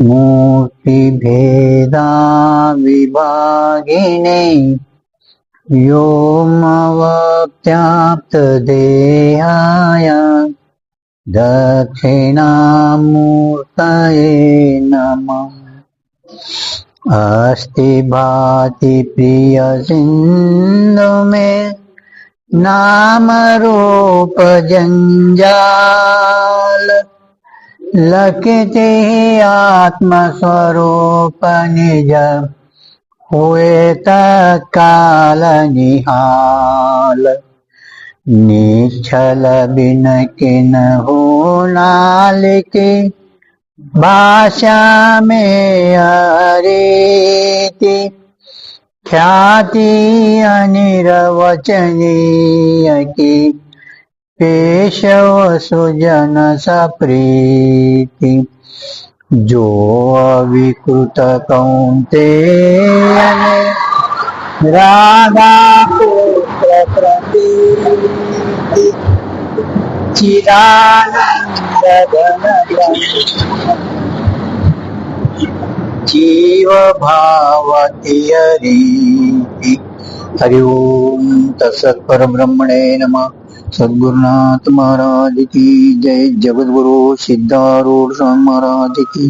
मूर्तिभेदा विभागिने व्योमवप्त्याप्तदेहाय दक्षिणामूर्तये नमः। अस्ति भाति प्रियसिन्धु मे नाम रूप जंजाल लखते आत्मस्वरूप निज हुए तत्काल निहाल। निश्चल बिन किन हो नालिके भाषा में अरेति ख्याति अनिर्वचनीय की पेशव सुजन सप्रीति। जो अविकृत कौन्तेय राधा पुत्र प्रतीति चिदानंद घन जीव भावति हरि। हरि ओम तत्सत् परब्रह्मणे नमः। सद्गुरुनाथ महाराज की जय। जगद्गुरु सिद्धारूढ़ स्वामी महाराज की,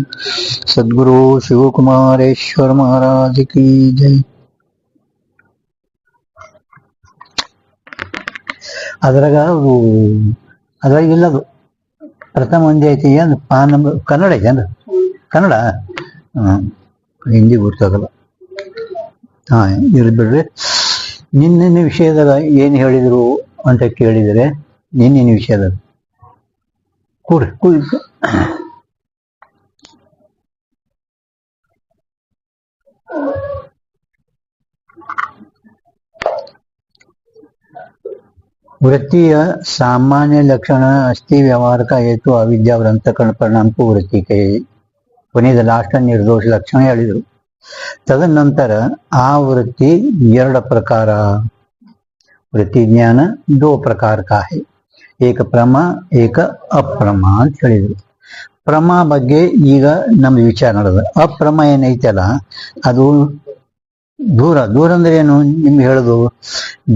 सद्गुरु शिव कुमारेश्वर महाराज की जय। ಅದ್ರಾಗ ಇಲ್ಲದು ಪ್ರಥಮ ಒಂದೇ ಐತಿ. ಏನು ಪಾನ್ ನಂಬರ್ ಕನ್ನಡ ಐತೇನ್ರಿ? ಕನ್ನಡ ಹಿಂದಿ ಗೊತ್ತಾಗಲ್ಲ. ಇರ್ಲಿ ಬಿಡ್ರಿ. ನಿನ್ನಿನ ವಿಷಯದಾಗ ಏನು ಹೇಳಿದ್ರು ಅಂತ ಕೇಳಿದರೆ, ನಿನ್ನಿನ ವಿಷಯದಾಗ ಕೂಡ್ರಿ वृत्तीय सामान्य लक्षण अस्थि व्यवहार का हेतु अविद्या और अंतःकरण परिणाम को वृत्ति कहे. ಕೊನೆಯದ ಲಾಸ್ಟ್ ನಿರ್ದೋಷ ಲಕ್ಷಣ ಹೇಳಿದರು. ತದನಂತರ ಆ ವೃತ್ತಿ ಎರಡು ಪ್ರಕಾರ. ವೃತ್ತಿ ಜ್ಞಾನ ದೋ ಪ್ರಕಾರ ಕಾ ಹೈ. ಏಕ ಪ್ರಮಾ ಏಕ ಅಪ್ರಮ ಅಂತ ಹೇಳಿದರು. ಪ್ರಮ ಬಗ್ಗೆ ಈಗ ನಮ್ದು ವಿಚಾರ ನಡೆದ. ಅಪ್ರಮ ಏನೈತಲ್ಲ ಅದು ದೂರ. ದೂರ ಅಂದ್ರೆ ಏನು ನಿಮ್ಗೆ ಹೇಳುದು?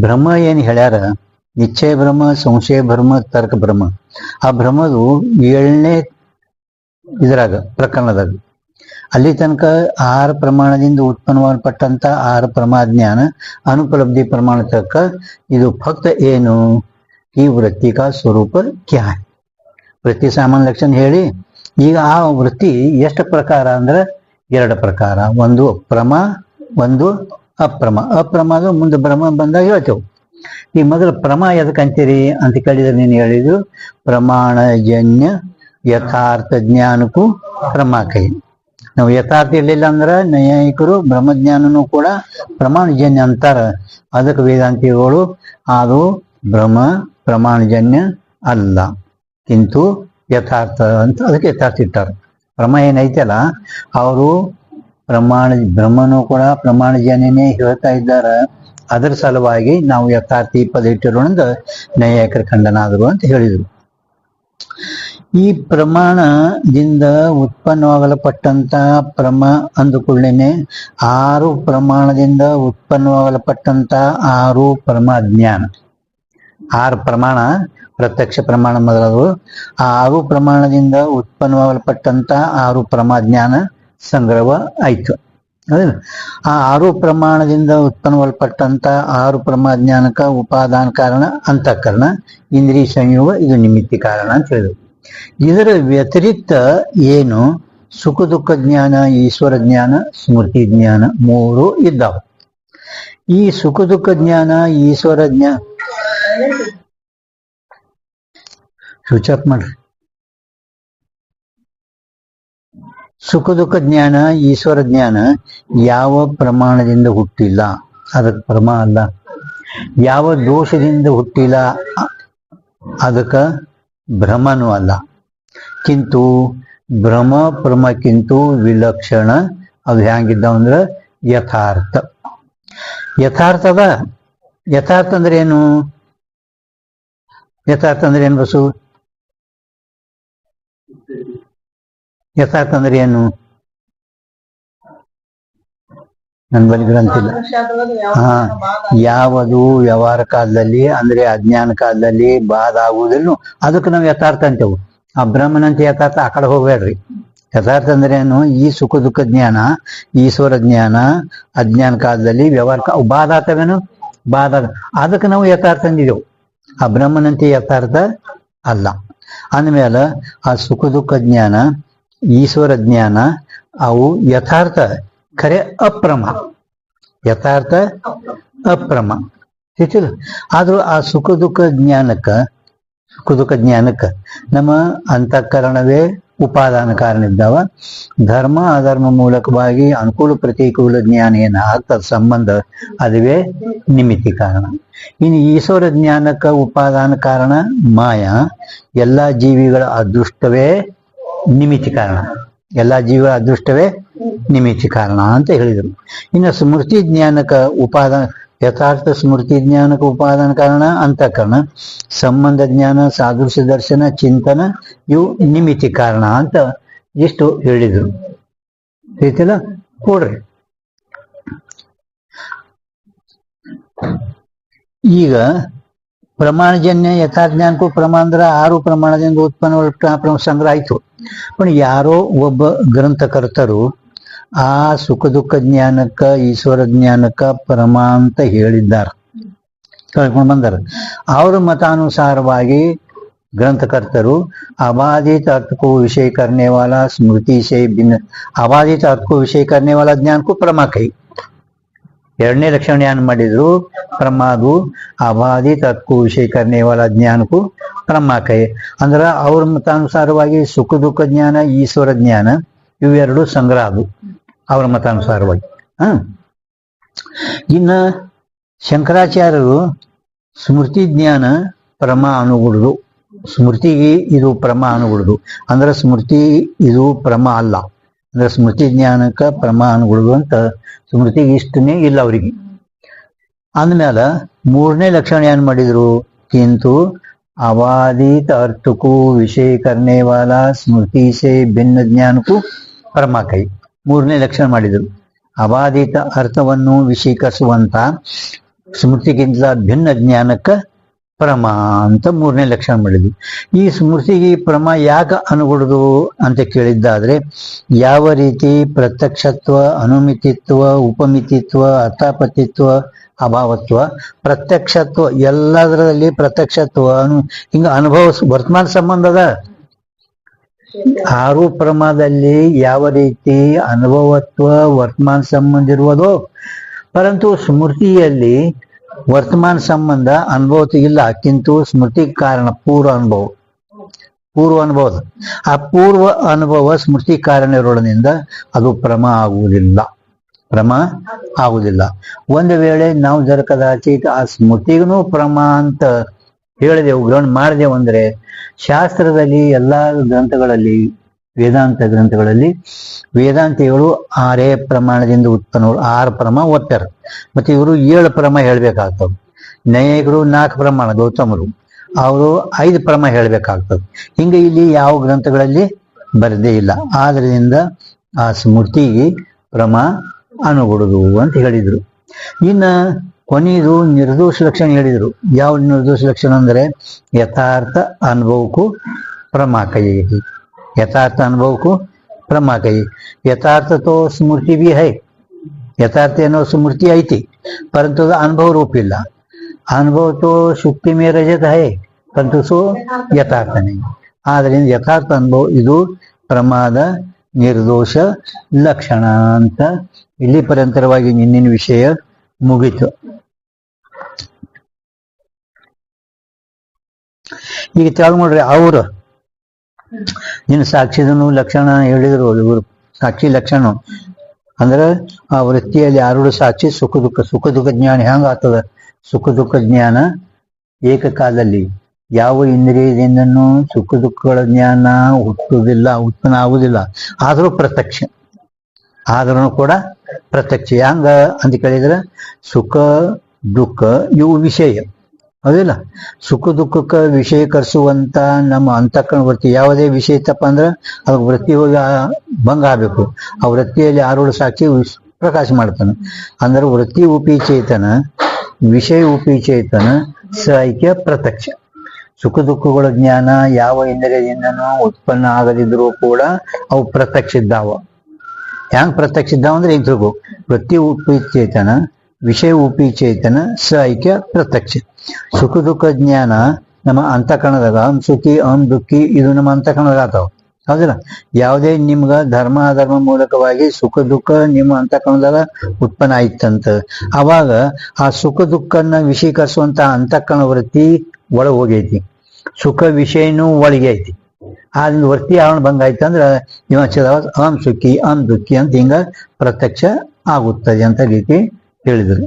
ಭ್ರಮ ಏನು ಹೇಳ್ಯಾರ, ನಿಶ್ಚಯ ಭ್ರಮ, ಸಂಶಯ ಭ್ರಮ, ತರ್ಕ ಭ್ರಮ. ಆ ಭ್ರಮದು 7ನೇ ಇದ್ರಾಗ ಪ್ರಕರಣದಾಗ ಅಲ್ಲಿ ತನಕ 6 ಪ್ರಮಾಣದಿಂದ ಉತ್ಪನ್ನವಾಗಲ್ಪಟ್ಟಂತ 6 ಪ್ರಮಾಜ್ಞಾನ ಅನುಪಲಬ್ಧಿ ಪ್ರಮಾಣ ತನಕ ಇದು ಫಕ್ತ ಏನು ಈ ವೃತ್ತಿ ಕಾ ಸ್ವರೂಪ ಕ್ಯಾ ಹೈ. ವೃತ್ತಿ ಸಾಮಾನ್ಯ ಲಕ್ಷಣ ಹೇಳಿ ಈಗ ಆ ವೃತ್ತಿ ಎಷ್ಟು ಪ್ರಕಾರ ಅಂದ್ರೆ 2 ಪ್ರಕಾರ. ಒಂದು ಪ್ರಮ, ಒಂದು ಅಪ್ರಮ. ಅಪ್ರಮಾದ ಮುಂದೆ ಭ್ರಮ ಬಂದಾಗ ಹೇಳ್ತೇವೆ. ಈ ಮೊದಲು ಪ್ರಮ ಎದಕ್ಕಂತೀರಿ ಅಂತ ಕೇಳಿದ್ರೆ ನೀನು ಹೇಳಿದ್ರು ಪ್ರಮಾಣಜನ್ಯ ಯಥಾರ್ಥ ಜ್ಞಾನಕ್ಕೂ ಪ್ರಮ ಕೈ. ನಾವು ಯಥಾರ್ಥ ಇರಲಿಲ್ಲ ಅಂದ್ರೆ ನೈಯಾಯಿಕರು ಬ್ರಹ್ಮಜ್ಞಾನನೂ ಕೂಡ ಪ್ರಮಾಣಜನ್ಯ ಅಂತಾರ. ಅದಕ್ಕೆ ವೇದಾಂತಿಗಳು ಅದು ಭ್ರಮ ಪ್ರಮಾಣಜನ್ಯ ಅಲ್ಲ, ಕಿಂತು ಯಥಾರ್ಥ ಅಂತ ಅದಕ್ಕೆ ಯಥಾರ್ಥ ಇಟ್ಟಾರ. ಪ್ರಮ ಏನೈತಲ್ಲ ಅವರು ಬ್ರಹ್ಮನೂ ಕೂಡ ಪ್ರಮಾಣಜನ್ಯನೇ ಹೇಳ್ತಾ ಇದ್ದಾರ. ಅದರ ಸಲುವಾಗಿ ನಾವು ಯಥಾರ್ಥಿ ಪದ ಇಟ್ಟಿರೋಣ ನೈಯಾಯಿಕರ ಖಂಡನ ಆದರು ಅಂತ ಹೇಳಿದರು. ಈ ಪ್ರಮಾಣದಿಂದ ಉತ್ಪನ್ನವಾಗಲ್ಪಟ್ಟಂತ ಪ್ರಮ ಅಂದುಕೊಳ್ಳೇನೆ 6 ಪ್ರಮಾಣದಿಂದ ಉತ್ಪನ್ನವಾಗಲ್ಪಟ್ಟಂತ 6 ಪ್ರಮಾಜ್ಞಾನ. 6 ಪ್ರಮಾಣ ಪ್ರತ್ಯಕ್ಷ ಪ್ರಮಾಣ ಮೊದಲಾದವು. ಆ 6 ಪ್ರಮಾಣದಿಂದ ಉತ್ಪನ್ನವಾಗಲ್ಪಟ್ಟಂತ 6 ಪ್ರಮಾಜ್ಞಾನ ಸಂಗ್ರಹ ಆಯ್ತು. ಆ 6 ಪ್ರಮಾಣದಿಂದ ಉತ್ಪನ್ನವಲ್ಪಟ್ಟಂತ 6 ಪ್ರಮಾಜ್ಞಾನಕ ಉಪಾದಾನ ಕಾರಣ ಅಂತಃಕರಣ, ಇಂದ್ರಿಯ ಸಂಯೋಗ, ಇದು ನಿಮಿತ್ತಿ ಕಾರಣ ಅಂತ ಹೇಳಿದ್ರು. ಇದರ ವ್ಯತಿರಿಕ್ತ ಏನು ಸುಖ ದುಃಖ ಜ್ಞಾನ, ಈಶ್ವರ ಜ್ಞಾನ, ಸ್ಮೃತಿ ಜ್ಞಾನ 3 ಇದ್ದಾವ. ಈ ಸುಖ ದುಃಖ ಜ್ಞಾನ, ಈಶ್ವರ ಜ್ಞಾನ ಸ್ವಿಚ್ ಆಫ್ ಮಾಡ್ರಿ. ಸುಖ ದುಃಖ ಜ್ಞಾನ, ಈಶ್ವರ ಜ್ಞಾನ ಯಾವ ಪ್ರಮಾಣದಿಂದ ಹುಟ್ಟಿಲ್ಲ, ಅದಕ್ಕೆ ಪ್ರಮ ಅಲ್ಲ. ಯಾವ ದೋಷದಿಂದ ಹುಟ್ಟಿಲ್ಲ, ಅದಕ್ಕೆ ಭ್ರಮನೂ ಅಲ್ಲ. ಕಿಂತು ಭ್ರಮ ಪ್ರಮಕ್ಕಿಂತೂ ವಿಲಕ್ಷಣ. ಅದು ಹ್ಯಾಂಗಿದ್ದಾವ ಅಂದ್ರೆ ಯಥಾರ್ಥ. ಯಥಾರ್ಥದ ಯಥಾರ್ಥ ಅಂದ್ರೆ ಏನು? ಯಥಾರ್ಥ ಅಂದ್ರೆ ಏನು ಬಸು? ಯಥಾರ್ಥ ಅಂದ್ರೆ ಏನು? ನನ್ನ ಬಳಿ ಗ್ರಂಥ ಇಲ್ಲ. ಹಾ, ಯಾವುದು ವ್ಯವಹಾರ ಕಾಲದಲ್ಲಿ ಅಂದ್ರೆ ಅಜ್ಞಾನ ಕಾಲದಲ್ಲಿ ಬಾಧ ಆಗುವುದಿಲ್ಲ, ಅದಕ್ಕೆ ನಾವು ಯಥಾರ್ಥ ಅಂತೇವು. ಆ ಬ್ರಹ್ಮನಂತ ಯಥಾರ್ಥ ಆ ಕಡೆ ಹೋಗ್ಬೇಡ್ರಿ. ಯಥಾರ್ಥ ಅಂದ್ರೆ ಏನು? ಈ ಸುಖ ದುಃಖ ಜ್ಞಾನ, ಈಶ್ವರ ಜ್ಞಾನ ಅಜ್ಞಾನ ಕಾಲದಲ್ಲಿ ವ್ಯವಹಾರ ಬಾಧ ಆಗ್ತವೇನು, ಬಾಧ ಅದಕ್ಕೆ ನಾವು ಯಥಾರ್ಥ ಅಂದಿದೆವು. ಆ ಬ್ರಹ್ಮನಂತೆ ಯಥಾರ್ಥ ಅಲ್ಲ. ಅಂದಮೇಲೆ ಆ ಸುಖ ದುಃಖ ಜ್ಞಾನ, ಈಶ್ವರ ಜ್ಞಾನ ಅವು ಯಥಾರ್ಥ, ಖರೆ ಅಪ್ರಮ. ಯಥಾರ್ಥ ಅಪ್ರಮ ಹೆಚ್ಚಿಲ್ಲ. ಆದ್ರೂ ಆ ಸುಖ ದುಃಖ ಜ್ಞಾನಕ್ಕ ನಮ್ಮ ಅಂತಃಕರಣವೇ ಉಪಾದಾನ ಕಾರಣ ಇದ್ದಾವ. ಧರ್ಮ ಅಧರ್ಮ ಮೂಲಕವಾಗಿ ಅನುಕೂಲ ಪ್ರತಿಕೂಲ ಜ್ಞಾನ ಏನ ಆಗ್ತದ ಸಂಬಂಧ, ಅದುವೇ ನಿಮಿತ್ತಿ ಕಾರಣ. ಇನ್ನು ಈಶ್ವರ ಜ್ಞಾನಕ್ಕ ಉಪಾದಾನ ಕಾರಣ ಮಾಯ. ಎಲ್ಲಾ ಜೀವಿಗಳ ಅದೃಷ್ಟವೇ ನಿಮಿತ್ತಿ ಕಾರಣ. ಎಲ್ಲಾ ಜೀವಿಗಳ ಅದೃಷ್ಟವೇ ನಿಮಿತ್ತಿ ಕಾರಣ ಅಂತ ಹೇಳಿದರು. ಇನ್ನು ಸ್ಮೃತಿ ಜ್ಞಾನಕ ಉಪಾದಾನ, ಯಥಾರ್ಥ ಸ್ಮೃತಿ ಜ್ಞಾನಕ ಉಪಾದಾನ ಕಾರಣ ಅಂತಃಕರಣ, ಸಂಬಂಧ ಜ್ಞಾನ, ಸಾದೃಶ್ಯ ದರ್ಶನ, ಚಿಂತನ ಇವು ನಿಮಿತ್ತಿ ಕಾರಣ ಅಂತ ಇಷ್ಟು ಹೇಳಿದರು. ಹೇಳ್ತಿಲ್ಲ ಕೊಡ್ರಿ. ಈಗ ಪ್ರಮಾಣಜನ್ಯ ಯಥಾಜ್ಞಾನಕ್ಕೂ ಪ್ರಮಾಣ ಅಂದ್ರೆ 6 ಪ್ರಮಾಣದಿಂದ ಉತ್ಪನ್ನ ಸಂಗ್ರಹ ಆಯ್ತು. पण ಯಾರೋ ಒಬ್ಬ ಗ್ರಂಥಕರ್ತರು ಆ ಸುಖ ದುಃಖ ಜ್ಞಾನಕ್ಕ ಈಶ್ವರ ಜ್ಞಾನಕ್ಕ ಪರಮ ಅಂತ ಹೇಳಿದ್ದಾರೆ, ಕಳ್ಕೊಂಡು ಬಂದಾರ. ಅವ್ರ ಮತಾನುಸಾರವಾಗಿ ग्रंथकर्तरु अबाधित अर्थ को विषय करने वाला स्मृति से भिन्न, अबाधित अर्थ को विषय करने वाला ज्ञान को प्रमा कही. ಎರಡನೇ ಲಕ್ಷಣ ಏನ್ ಮಾಡಿದ್ರು? ಪ್ರಮಾದು ಅಬಾಧಿತ अर्थ को विषय करने वाला ज्ञान को ಪ್रमा ಕಹಿ. ಅಂದ್ರ ಅವ್ರ ಮತಾನುಸಾರವಾಗಿ ಸುಖ ದುಃಖ ಜ್ಞಾನ, ಈಶ್ವರ ಜ್ಞಾನ ಇವೆರಡು ಸಂಗ್ರಹ ಅದು ಅವರ ಮತಾನುಸಾರವಾಗಿ. ಇನ್ನ ಶಂಕರಾಚಾರ್ಯರು ಸ್ಮೃತಿ ಜ್ಞಾನ ಪ್ರಮ ಅನುಗುಡುದು, ಸ್ಮೃತಿಗೆ ಇದು ಪ್ರಮ ಅನುಗುಡುದು. ಅಂದ್ರೆ ಸ್ಮೃತಿ ಇದು ಪ್ರಮ ಅಲ್ಲ, ಅಂದ್ರೆ ಸ್ಮೃತಿ ಜ್ಞಾನಕ್ಕ ಪ್ರಮ ಅನುಗುಡುದು ಅಂತ ಸ್ಮೃತಿಗೆ ಇಷ್ಟನೇ ಇಲ್ಲ ಅವರಿಗೆ. ಅಂದ್ಮೇಲೆ ಮೂರನೇ ಲಕ್ಷಣ ಏನ್ ಮಾಡಿದ್ರು? किंतु अबाधित अर्थ को विषय करने वाला स्मृति से भिन्न ज्ञान को ಪರಮ ಕೈ. ಮೂರನೇ ಲಕ್ಷಣ ಮಾಡಿದರು. ಅಬಾಧಿತ ಅರ್ಥವನ್ನು ವಿಷೀಕರಿಸುವಂತ ಸ್ಮೃತಿಗಿಂತ ಭಿನ್ನ ಜ್ಞಾನಕ್ಕ ಪ್ರಮ ಅಂತ ಮೂರನೇ ಲಕ್ಷಣ ಮಾಡಿದ್ರು. ಈ ಸ್ಮೃತಿಗೆ ಪ್ರಮ ಯಾಕೆ ಅನುಗುಡುದು ಅಂತ ಕೇಳಿದ್ದಾದ್ರೆ, ಯಾವ ರೀತಿ ಪ್ರತ್ಯಕ್ಷತ್ವ, ಅನುಮಿತಿತ್ವ, ಉಪಮಿತಿತ್ವ, ಅರ್ಥಾಪತಿತ್ವ, ಅಭಾವತ್ವ, ಪ್ರತ್ಯಕ್ಷತ್ವ ಎಲ್ಲದರಲ್ಲಿ ಪ್ರತ್ಯಕ್ಷತ್ವ ಹಿಂಗ ಅನುಭವ ವರ್ತಮಾನ ಸಂಬಂಧದ 6 ಪ್ರಮಾದಲ್ಲಿ ಯಾವ ರೀತಿ ಅನುಭವತ್ವ ವರ್ತಮಾನ ಸಂಬಂಧ ಇರುವುದೋ, ಪರಂತು ಸ್ಮೃತಿಯಲ್ಲಿ ವರ್ತಮಾನ ಸಂಬಂಧ ಅನುಭವಕ್ಕೆ ಇಲ್ಲ. ಕಿಂತು ಸ್ಮೃತಿ ಕಾರಣ ಪೂರ್ವ ಅನುಭವದ ಆ ಪೂರ್ವ ಅನುಭವ ಸ್ಮೃತಿ ಕಾರಣ ಇರೋದ್ರಿಂದ ಅದು ಪ್ರಮ ಆಗುವುದಿಲ್ಲ. ಒಂದು ವೇಳೆ ನಾವು ಜರ ಕದಾಚಿತ್ ಆ ಸ್ಮೃತಿಗೂ ಪ್ರಮ ಅಂತ ಹೇಳಿದೆವು, ಗ್ರಹಣ ಮಾಡಿದೆವು ಅಂದ್ರೆ, ಶಾಸ್ತ್ರದಲ್ಲಿ ಎಲ್ಲಾ ಗ್ರಂಥಗಳಲ್ಲಿ, ವೇದಾಂತ ಗ್ರಂಥಗಳಲ್ಲಿ ವೇದಾಂತಿಗಳು 6 ಪ್ರಮಾಣದಿಂದ ಉತ್ಪನ್ನಗಳು 6 ಪ್ರಮ ಓದ್ತಾರೆ. ಮತ್ತೆ ಇವರು 7 ಪ್ರಮ ಹೇಳ್ಬೇಕಾಗ್ತದೆ. ನೈಯಾಯಿಕರು 4 ಪ್ರಮಾಣ, ಗೌತಮರು ಅವರು 5 ಪ್ರಮ ಹೇಳ್ಬೇಕಾಗ್ತದೆ. ಹಿಂಗೆ ಇಲ್ಲಿ ಯಾವ ಗ್ರಂಥಗಳಲ್ಲಿ ಬರದೇ ಇಲ್ಲ. ಆದ್ರಿಂದ ಆ ಸ್ಮೃತಿಗೆ ಪ್ರಮ ಅನುಗುಡುದು ಅಂತ ಹೇಳಿದ್ರು. ಇನ್ನ ಕೊನೆಯದು ನಿರ್ದೋಷ ಲಕ್ಷಣ ಹೇಳಿದ್ರು. ಯಾವ ನಿರ್ದೋಷ ಲಕ್ಷಣ ಅಂದ್ರೆ ಯಥಾರ್ಥ ಅನುಭವಕ್ಕೂ ಪ್ರಮ ಕೈ. यथार्थ अनुभव को प्रमा कही. यथार्थ तो स्मृति भी है, यथार्थ एनो स्मृति आई थी, परंतु अनुभव रूप ಇಲ್ಲ. अनुभव तो शुक्ति में रजत है, परंतु सो यथार्थ नहीं. ಆದ್ರಿಂದ ಯಥಾರ್ಥ ಅನುಭವ ಇದು ಪ್ರಮಾದ ನಿರ್ದೋಷ ಲಕ್ಷಣ ಅಂತ ಇಲ್ಲಿ ಪರಂತರವಾಗಿ ನಿನ್ನಿನ ವಿಷಯ ಮುಗಿತು. ಈಗ ಚಾಲು ಮಾಡ್ರಿ. ಅವರು ಇನ್ನು ಸಾಕ್ಷಿದನು ಲಕ್ಷಣ ಹೇಳಿದ್ರು. ಇವರು ಸಾಕ್ಷಿ ಲಕ್ಷಣ ಅಂದ್ರೆ ಆ ವೃತ್ತಿಯಲ್ಲಿ ಆರುಡು ಸಾಕ್ಷಿ ಸುಖ ದುಃಖ ಜ್ಞಾನ ಹೆಂಗ ಆಗ್ತದ? ಸುಖ ದುಃಖ ಜ್ಞಾನ ಏಕಕಾಲದಲ್ಲಿ ಯಾವ ಇಂದ್ರಿಯದಿಂದನೂ ಸುಖ ದುಃಖಗಳ ಜ್ಞಾನ ಹುಟ್ಟುವುದಿಲ್ಲ, ಉತ್ಪನ್ನ ಆಗುವುದಿಲ್ಲ. ಆದರೂ ಪ್ರತ್ಯಕ್ಷ, ಆದ್ರೂ ಕೂಡ ಪ್ರತ್ಯಕ್ಷ. ಹೆಂಗ ಅಂತ ಕೇಳಿದ್ರೆ, ಸುಖ ದುಃಖ ಇವು ವಿಷಯ ಹೌದಿಲ್ಲ. ಸುಖ ದುಃಖಕ್ಕೆ ವಿಷಯಕರಿಸುವಂತ ನಮ್ಮ ಅಂತಃಕರಣ ವೃತ್ತಿ ಯಾವುದೇ ವಿಷಯ ಇತ್ತಪ್ಪ ಅಂದ್ರೆ ಅದಕ್ಕೆ ವೃತ್ತಿ ಹೋಗಿ ಭಂಗ ಆಗ್ಬೇಕು. ಆ ವೃತ್ತಿಯಲ್ಲಿ ಆರೋಢ ಸಾಕ್ಷಿ ಪ್ರಕಾಶ ಮಾಡ್ತಾನೆ. ಅಂದ್ರೆ ವೃತ್ತಿ ಉಪಿ ಚೇತನ, ವಿಷಯ ಉಪಿ ಚೇತನ, ಸ ಐಕ್ಯ ಪ್ರತ್ಯಕ್ಷ. ಸುಖ ದುಃಖಗಳ ಜ್ಞಾನ ಯಾವ ಇಂದ್ರಿಯದಿಂದನೂ ಉತ್ಪನ್ನ ಆಗದಿದ್ರೂ ಕೂಡ ಅವು ಪ್ರತ್ಯಕ್ಷ ಇದ್ದಾವ. ಹ್ಯಾಂಗ್ ಪ್ರತ್ಯಕ್ಷ ಇದ್ದಾವ ಅಂದ್ರೆ ಈಗ ತಿಳ್ಕೊ, ವೃತ್ತಿ ಉಪಿ ಚೇತನ, ವಿಷಯ ಉಪಿ ಚೇತನ, ಸ ಐಕ್ಯ ಪ್ರತ್ಯಕ್ಷ. ಸುಖ ದುಃಖ ಜ್ಞಾನ ನಮ್ಮ ಅಂತಃಕರಣದಾಗ ಅಹಂ ಸುಖಿ ಅಹಂ ದುಃಖಿ ಇದು ನಮ್ಮ ಅಂತಃಕರಣದಾಗ ಆತಾವ, ಹೌದಿಲ್ಲ? ಯಾವುದೇ ನಿಮ್ಗ ಧರ್ಮ ಅಧರ್ಮ ಮೂಲಕವಾಗಿ ಸುಖ ದುಃಖ ನಿಮ್ಮ ಅಂತಃಕರಣದಾಗ ಉತ್ಪನ್ನ ಆಯ್ತಂತ, ಅವಾಗ ಆ ಸುಖ ದುಃಖನ ವಿಷೀಕರಿಸುವಂತ ಅಂತಃಕರಣ ವೃತ್ತಿ ಒಳಗೆ ಹೋಗೈತಿ, ಸುಖ ವಿಷಯನೂ ಒಳಗೆ ಐತಿ. ಆದ್ರಿಂದ ವೃತ್ತಿ ಆವರಣ ಭಂಗ ಆಯ್ತಂದ್ರ ಇವ ಅಹಂ ಸುಖಿ ಅಹಂ ದುಃಖಿ ಅಂತ ಹಿಂಗ ಪ್ರತ್ಯಕ್ಷ ಆಗುತ್ತದೆ ಅಂತ ರೀತಿ ಹೇಳಿದರು.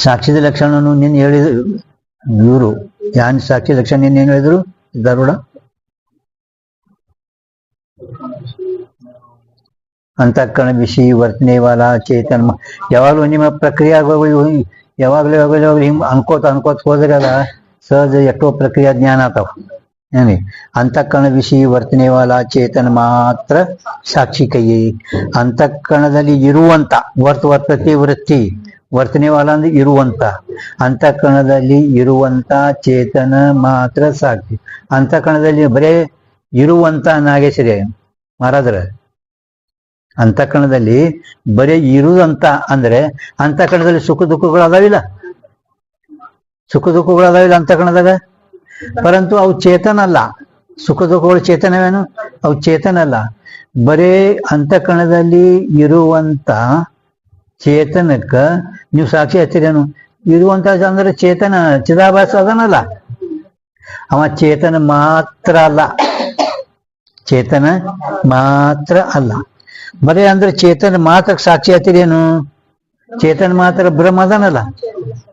ಸಾಕ್ಷಿದ ಲಕ್ಷಣನು ನಿನ್ನ ಹೇಳಿದ್ರು ಇವರು, ಯಾನ್ ಸಾಕ್ಷಿ ಲಕ್ಷಣ ನಿನ್ನ ಏನ್ ಹೇಳಿದ್ರು ದಾರುಡ? ಅಂತಃಕರಣ ವಿಷಯ ವರ್ತನೆ ವಾಲ ಚೇತನ. ಯಾವಾಗಲೂ ನಿಮ್ಮ ಪ್ರಕ್ರಿಯೆ ಯಾವಾಗಲೂ ಹಿಂಗ್ ಅನ್ಕೋತ ಹೋದ್ರಲ್ಲ ಸಹಜ ಎಷ್ಟೋ ಪ್ರಕ್ರಿಯೆ ಜ್ಞಾನ ಆತಾವ. ಏನಿ ಅಂತಃಕರಣ ವಿಷಯ ವರ್ತನೆ ವಾಲ ಚೇತನ ಮಾತ್ರ ಸಾಕ್ಷಿ ಕೈಯೇ. ಅಂತಃಕರಣದಲ್ಲಿ ಇರುವಂತ ವರ್ತತೆ ವೃತ್ತಿ, ವರ್ತನೆ ವಾಲ ಅಂದ್ರೆ ಇರುವಂತ, ಅಂತಃಕರಣದಲ್ಲಿ ಇರುವಂತ ಚೇತನ ಮಾತ್ರ ಸಾಕ್ಷಿ. ಅಂತಃಕರಣದಲ್ಲಿ ಬರೇ ಇರುವಂತ ನಾಗೇಶ್ವರಿ ಮಹಾರಾಜರ, ಅಂತಃಕರಣದಲ್ಲಿ ಬರೀ ಇರುವಂತ ಅಂದ್ರೆ ಅಂತಃಕರಣದಲ್ಲಿ ಸುಖ ದುಃಖಗಳು ಅದಾವಿಲ್ಲ, ಸುಖ ದುಃಖಗಳು ಅದಾವಿಲ್ಲ ಅಂತಃಕರಣದಾಗ. ಪರಂತು ಅವು ಚೇತನ ಅಲ್ಲ. ಸುಖ ದುಃಖಗಳು ಚೇತನವೇನು? ಅವು ಚೇತನ ಅಲ್ಲ. ಬರೇ ಅಂತಃಕರಣದಲ್ಲಿ ಇರುವಂತ ಚೇತನಕ್ಕ ನೀವು ಸಾಕ್ಷಿ ಹಚ್ಚಿರೇನು? ಇರುವಂತ ಅಂದ್ರೆ ಚೇತನ ಚಿದಾಭಾಸ ಅದನಲ್ಲ, ಅವ ಚೇತನ ಮಾತ್ರ ಅಲ್ಲ, ಚೇತನ ಮಾತ್ರ ಅಲ್ಲ. ಬರೇ ಅಂದ್ರೆ ಚೇತನ ಮಾತ್ರ ಸಾಕ್ಷಿ ಹತ್ತಿರೇನು? ಚೇತನ ಮಾತ್ರ ಬ್ರಹ್ಮ ಅದನಲ್ಲ.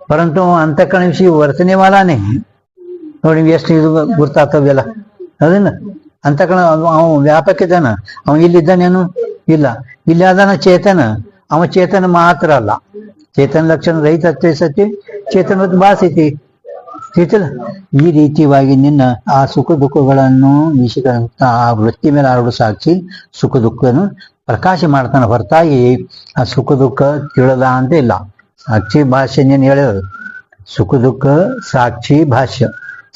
ಪರಂತು ಅಂತಃಕರಣ ವಿಷಯ ವರ್ತನೆ ವಾಲಾನೆ ನೋಡಿ ಎಷ್ಟು ಇದು ಗುರ್ತಾಗ್ತವೆಲ್ಲ ಅದನ್ನ. ಅಂತಃಕರಣ ಅವ ವ್ಯಾಪಕ ಇದ್ದಾನ, ಅವ ಇಲ್ಲಿದ್ದಾನೇನು? ಇಲ್ಲ. ಇಲ್ಲಿ ಅದಾನ ಚೇತನ, ಅವ ಚೇತನ ಮಾತ್ರ ಅಲ್ಲ. ಚೇತನ ಲಕ್ಷಣ ರಹಿತ ಸತ್ಯ ಚೇತನ ಭಾಸೈತಿ ತಿಳಿತಲ್ಲ. ಈ ರೀತಿಯಾಗಿ ನಿನ್ನ ಆ ಸುಖ ದುಃಖಗಳನ್ನು ವಿಷಯ ಆ ವೃತ್ತಿ ಮೇಲೆ ಆಡುವ ಸಾಕ್ಷಿ ಸುಖ ದುಃಖನು ಪ್ರಕಾಶ ಮಾಡ್ತಾನೆ ಹೊರತಾಗಿ ಆ ಸುಖ ದುಃಖ ತಿಳಿದ ಅಂತ ಇಲ್ಲ. ಸಾಕ್ಷಿ ಭಾಷ್ಯ ನೀನು ಹೇಳಿರೋದು ಸುಖ ದುಃಖ ಸಾಕ್ಷಿ ಭಾಷ್ಯ.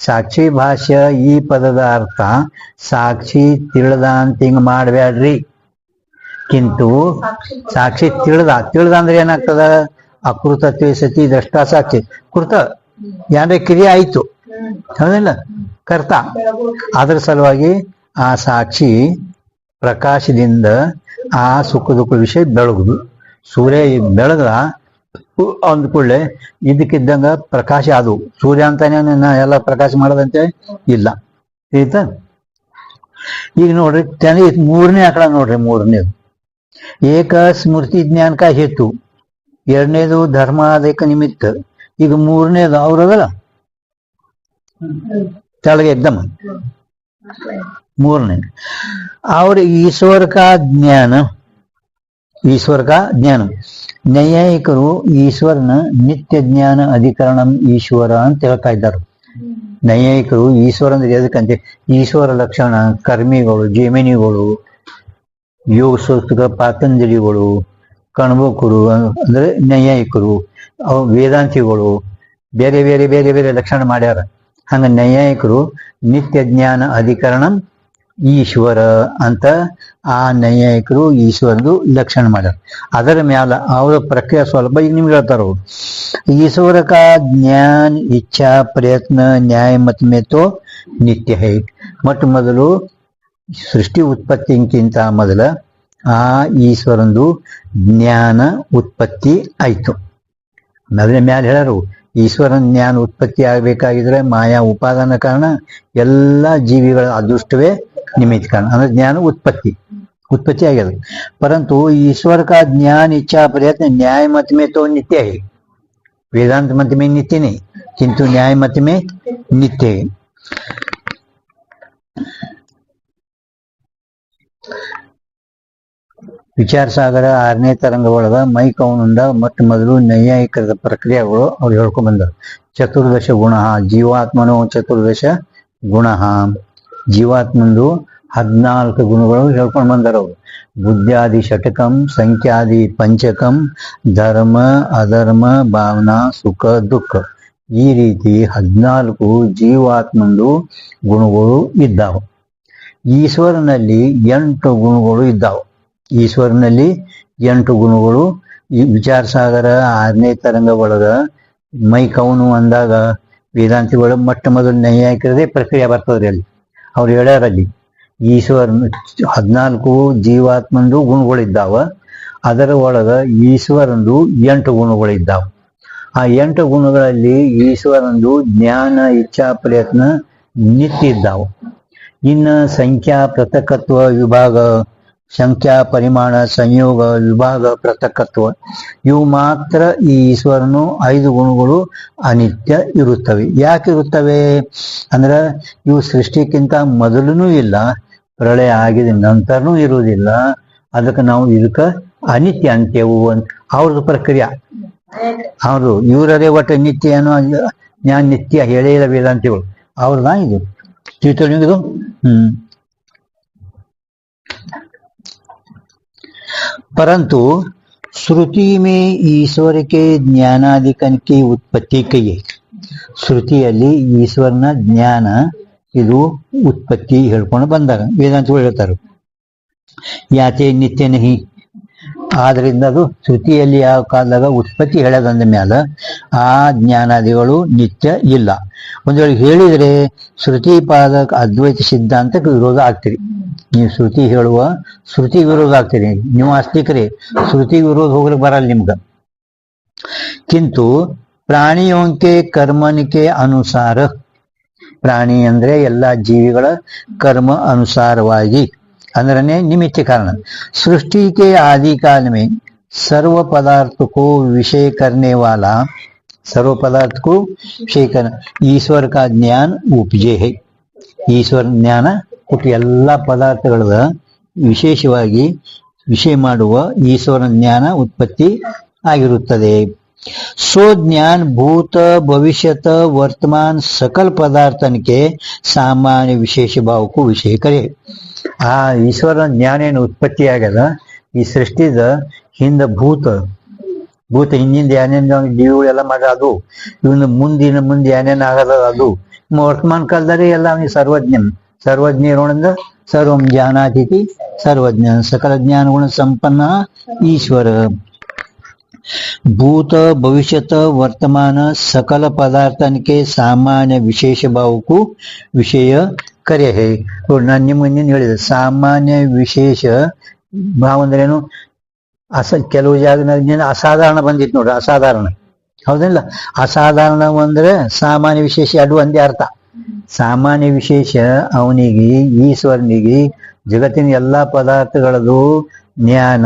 ಸಾಕ್ಷಿ ಭಾಷ್ಯ ಈ ಪದದ ಅರ್ಥ ಸಾಕ್ಷಿ ತಿಳಿದ ಅಂತ ಹಿಂಗ ಮಾಡ್ಬ್ಯಾಡ್ರಿ. ಕಿಂತು ಸಾಕ್ಷಿ ತಿಳಿದ ಅಂದ್ರೆ ಏನಾಗ್ತದ? ಅಕೃತತ್ವ ಸತಿ ದ್ರಷ್ಟ ಸಾಕ್ಷಿ. ಕೃತ ಯಾರೇ ಕ್ರಿಯೆ ಆಯ್ತು, ಹೌದಿಲ್ಲ? ಕರ್ತ. ಅದ್ರ ಸಲುವಾಗಿ ಆ ಸಾಕ್ಷಿ ಪ್ರಕಾಶದಿಂದ ಆ ಸುಖ ದುಃಖ ವಿಷಯ ಬೆಳಗುದು. ಸೂರ್ಯ ಬೆಳಗ ಅಂದ ಕೂಡಲೇ ಇದಕ್ಕಿದ್ದಂಗ ಪ್ರಕಾಶ ಅದು. ಸೂರ್ಯ ಅಂತಾನೆ ಎಲ್ಲ ಪ್ರಕಾಶ ಮಾಡೋದಂತೆ ಇಲ್ಲ. ಆಯ್ತಾ? ಈಗ ನೋಡ್ರಿ ಮೂರನೇ ಆಕಳ ನೋಡ್ರಿ. ಮೂರನೇದು ಏಕ ಸ್ಮೃತಿ ಜ್ಞಾನಕ ಹೇತು, ಎರಡನೇದು ಧರ್ಮಾದೇಕ ನಿಮಿತ್ತ. ಈಗ ಮೂರನೇದು ಅವ್ರದಲ್ಲ ಕೆಳಗೆ ಎಕ್ದಮ್ ಮೂರನೇ ಅವ್ರ ಈಶ್ವರ ಕಾ ಜ್ಞಾನ. ಈಶ್ವರ ಕಾ ಜ್ಞಾನ. ನೈಯಾಯಿಕರು ಈಶ್ವರನ ನಿತ್ಯ ಜ್ಞಾನ ಅಧಿಕರಣ ಈಶ್ವರ ಅಂತ ಹೇಳ್ತಾ ಇದ್ದಾರೆ. ನೈಯಾಯಿಕರು ಈಶ್ವರ ಅಂದ್ರೆ ಎದಕ್ಕಂತೆ? ಈಶ್ವರ ಲಕ್ಷಣ ಕರ್ಮಿಗಳು, ಜೇಮಿನಿಗಳು, ಯೋಗ ಸೂತ್ರ ಪಾತಂಜಲಿಗಳು, ಕಣ್ವಕರು ಅಂದ್ರೆ ನೈಯಾಯಿಕರು, ಅವು ವೇದಾಂತಿಗಳು ಬೇರೆ ಬೇರೆ ಬೇರೆ ಬೇರೆ ಲಕ್ಷಣ ಮಾಡ್ಯಾರ. ಹಂಗ ನೈಯಾಯಿಕರು ನಿತ್ಯ ಜ್ಞಾನ ಅಧಿಕರಣ ಈಶ್ವರ ಅಂತ ಆ ನೈಯಾಯಿಕರು ಈಶ್ವರದು ಲಕ್ಷಣ ಮಾಡ್ಯಾರ. ಅದರ ಮ್ಯಾಲ ಅವರ ಪ್ರಕ್ರಿಯೆ ಸ್ವಲ್ಪ ಈಗ ನಿಮ್ಗೆ ಹೇಳ್ತಾರ. ಈಶ್ವರ ಕಾ ಜ್ಞಾನ ಇಚ್ಛಾ ಪ್ರಯತ್ನ ನ್ಯಾಯ ಮತ ಮೇತೋ ನಿತ್ಯ ಹೈ. ಮೊಟ್ಟ ಮೊದಲು ಸೃಷ್ಟಿ ಉತ್ಪತ್ತಿಗಿಂತ ಮೊದಲ ಆ ಈಶ್ವರಂದು ಜ್ಞಾನ ಉತ್ಪತ್ತಿ ಆಯ್ತು. ಅದರ ಮ್ಯಾಲೆ ಹೇಳರು ಈಶ್ವರನ ಜ್ಞಾನ ಉತ್ಪತ್ತಿ ಆಗ್ಬೇಕಾಗಿದ್ರೆ ಮಾಯಾ ಉಪಾದಾನ ಕಾರಣ, ಎಲ್ಲ ಜೀವಿಗಳ ಅದೃಷ್ಟವೇ ನಿಮಿತ್ತ ಕಾರಣ. ಅಂದ್ರೆ ಜ್ಞಾನ ಉತ್ಪತ್ತಿ ಆಗ್ಯದ. ಪರಂತು ಈಶ್ವರ का ज्ञान इच्छा प्रयत्न न्याय मत में तो नित्य है. वेदांत मत में नित्य नहीं, किंतु न्याय मत में नित्य है. ವಿಚಾರ ಸಾಗರ 6ನೇ ತರಂಗ ಒಳಗ ಮೈಕ್ ಅವನಿಂದ ಮೊಟ್ಟ ಮೊದಲು ನೈಯಾಯಿಕದ ಪ್ರಕ್ರಿಯೆಗಳು ಅವ್ರು ಹೇಳ್ಕೊಂಡ್ ಬಂದರು. ಚತುರ್ದಶ ಗುಣ ಜೀವಾತ್ಮನೋ ಚತುರ್ದಶ ಗುಣ. ಜೀವಾತ್ಮಂದು 14 ಗುಣಗಳು ಹೇಳ್ಕೊಂಡು ಬಂದಾರ ಅವರು. ಬುದ್ಧಾದಿ ಷಟಕಂ, ಸಂಖ್ಯಾದಿ ಪಂಚಕಂ, ಧರ್ಮ ಅಧರ್ಮ, ಭಾವನಾ, ಸುಖ ದುಃಖ, ಈ ರೀತಿ 14 ಜೀವಾತ್ಮಂದು ಗುಣಗಳು ಇದ್ದಾವೆ. ಈಶ್ವರನಲ್ಲಿ 8 ಗುಣಗಳು ಇದ್ದಾವೆ. ಈಶ್ವರನಲ್ಲಿ 8 ಗುಣಗಳು. ಈ ವಿಚಾರ ಸಾಗರ 6ನೇ ತರಂಗ ಒಳಗ ಮೈ ಕವನು ಅಂದಾಗ ವೇದಾಂತಿಗಳು ಮೊಟ್ಟ ಮೊದಲು ನೈಯಾಯಿಕರದೇ ಪ್ರಕ್ರಿಯೆ ಬರ್ತದ್ರಿ. ಅಲ್ಲಿ ಅವ್ರು ಹೇಳ್ಯಾರಲ್ಲಿ ಈಶ್ವರನ 14 ಜೀವಾತ್ಮಂದು ಗುಣಗಳಿದ್ದಾವ. ಅದರ ಒಳಗ ಈಶ್ವರಂದು 8 ಗುಣಗಳಿದ್ದಾವ. ಆ 8 ಗುಣಗಳಲ್ಲಿ ಈಶ್ವರಂದು ಜ್ಞಾನ, ಇಚ್ಛಾ, ಪ್ರಯತ್ನ ನಿತ್ಯ ಇದ್ದಾವ. ಇನ್ನು ಸಂಖ್ಯಾ, ಪೃಥಕತ್ವ, ವಿಭಾಗ, ಸಂಖ್ಯಾ, ಪರಿಮಾಣ, ಸಂಯೋಗ, ವಿಭಾಗ, ಪೃಥಕತ್ವ, ಇವು ಮಾತ್ರ ಈ ಈಶ್ವರನು 5 ಗುಣಗಳು ಅನಿತ್ಯ ಇರುತ್ತವೆ. ಯಾಕೆ ಇರುತ್ತವೆ ಅಂದ್ರೆ ಇವು ಸೃಷ್ಟಿಕ್ಕಿಂತ ಮೊದಲೂ ಇಲ್ಲ, ಪ್ರಳಯ ಆಗಿದ ನಂತರನೂ ಇರುವುದಿಲ್ಲ. ಅದಕ್ಕೆ ನಾವು ಇದಕ್ಕೆ ಅನಿತ್ಯ ಅಂತೇವು ಅಂತ ಅವ್ರದ್ದು ಪ್ರಕ್ರಿಯೆ. ಅವರು ಇವರದೇ ಒಟ್ಟು ನಿತ್ಯ ಏನೋ ಜ್ಞಾನ ನಿತ್ಯ ಹೇಳೇ ಇಲ್ಲ ವೇದಾಂತಿಗಳು. ಅವ್ರದಾ ಇದು ತಿಳ್ತೊಳಗಿದು. परंतु श्रुति में ईश्वर के ज्ञानाधिकन की उत्पत्ति कही. ಶ್ರುತಿಯಲ್ಲಿ ಈಶ್ವರನ ಜ್ಞಾನ ಇದು ಉತ್ಪತ್ತಿ ಹೇಳ್ಕೊಂಡು ಬಂದಾಗ ವೇದಾಂತಗಳು ಹೇಳ್ತಾರೆ. ಯಾತೆ ನಿತ್ಯ ನಹಿ, ಆದ್ರಿಂದ ಅದು ಶ್ರುತಿಯಲ್ಲಿ ಯಾವ ಕಾಲದಾಗ ಉತ್ಪತ್ತಿ ಹೇಳದಂದ ಮ್ಯಾಲ ಆ ಜ್ಞಾನಾದಿಗಳು ನಿತ್ಯ ಇಲ್ಲ. ಒಂದು ವೇಳೆ ಹೇಳಿದರೆ ಶ್ರುತಿ ಪಾದಕ ಅದ್ವೈತ ಸಿದ್ಧಾಂತಕ್ಕೆ ವಿರೋಧ ಆಗ್ತೀರಿ. ನೀವು ಶ್ರುತಿ ಹೇಳುವ ಶ್ರುತಿ ವಿರೋಧ ಆಗ್ತೀರಿ. ನೀವು ಆಸ್ತಿಕರೇ, ಶ್ರುತಿ ವಿರೋಧ ಹೋಗ್ಲಿಕ್ಕೆ ಬರಲ್ಲ ನಿಮ್ಗೆ. ಕಿಂತು ಪ್ರಾಣಿಯೋಂಕೆ ಕರ್ಮನಿಕೆ ಅನುಸಾರ, ಪ್ರಾಣಿ ಅಂದ್ರೆ ಎಲ್ಲಾ ಜೀವಿಗಳ ಕರ್ಮ ಅನುಸಾರವಾಗಿ अंदरने निमित्त कारण सृष्टि के आदि काल में सर्व पदार्थ को विषय करने वाला, सर्व पदार्थ को विषय करना ईश्वर का ज्ञान उपजे है. ईश्वर ज्ञान ಹುಟ್ಟು ಎಲ್ಲ ಪದಾರ್ಥಗಳ ವಿಶೇಷವಾಗಿ ವಿಷಯ ಮಾಡುವ ಈಶ್ವರ ಜ್ಞಾನ ಉತ್ಪತ್ತಿ ಆಗಿರುತ್ತದೆ. सो ज्ञान भूत भविष्यत वर्तमान सकल पदार्थन के सामान्य विशेष भाव को विषय करे. ಆ ಈಶ್ವರ ಜ್ಞಾನ ಏನು ಉತ್ಪತ್ತಿ ಆಗ್ಯದ ಈ ಸೃಷ್ಟಿದ ಹಿಂದ ಭೂತ ಹಿಂದಿಂದ ಏನೇನು ಜೀವಿಗಳೆಲ್ಲ ಮಾಡ್ರ ಅದು, ಇವನು ಮುಂದೆ ಏನೇನು ಆಗದ ಅದು, ವರ್ತಮಾನ ಕಾಲದಲ್ಲಿ ಎಲ್ಲ ಅವನಿಗೆ ಸರ್ವಜ್ಞ ಇರೋಣಂದ ಸರ್ವಂ ಜ್ಞಾನಾತಿಥಿ ಸರ್ವಜ್ಞ ಸಕಲ ಜ್ಞಾನ ಗುಣ ಸಂಪನ್ನ ಈಶ್ವರ. भूत भविष्यत वर्तमान सकल पदार्थन के सामान्य विशेष भाव को विषय करे है. ನಾನು ನಿಮಗೆ ಹೇಳಿದೆ ಸಾಮಾನ್ಯ ವಿಶೇಷ ಭಾವ ಅಂದ್ರೆ ಏನು. ಕೆಲವು ಜಾಗ ಅಸಾಧಾರಣ ಬಂದಿತ್ತು ನೋಡ್ರಿ, ಅಸಾಧಾರಣ ಹೌದಿಲ್ಲ. ಅಸಾಧಾರಣ ಅಂದ್ರೆ ಸಾಮಾನ್ಯ ವಿಶೇಷ ಎರಡು ಒಂದೇ ಅರ್ಥ. ಸಾಮಾನ್ಯ ವಿಶೇಷ ಅವನಿಗೆ ಈಶ್ವರನಿಗೆ ಜಗತ್ತಿನ ಎಲ್ಲಾ ಪದಾರ್ಥಗಳದು ಜ್ಞಾನ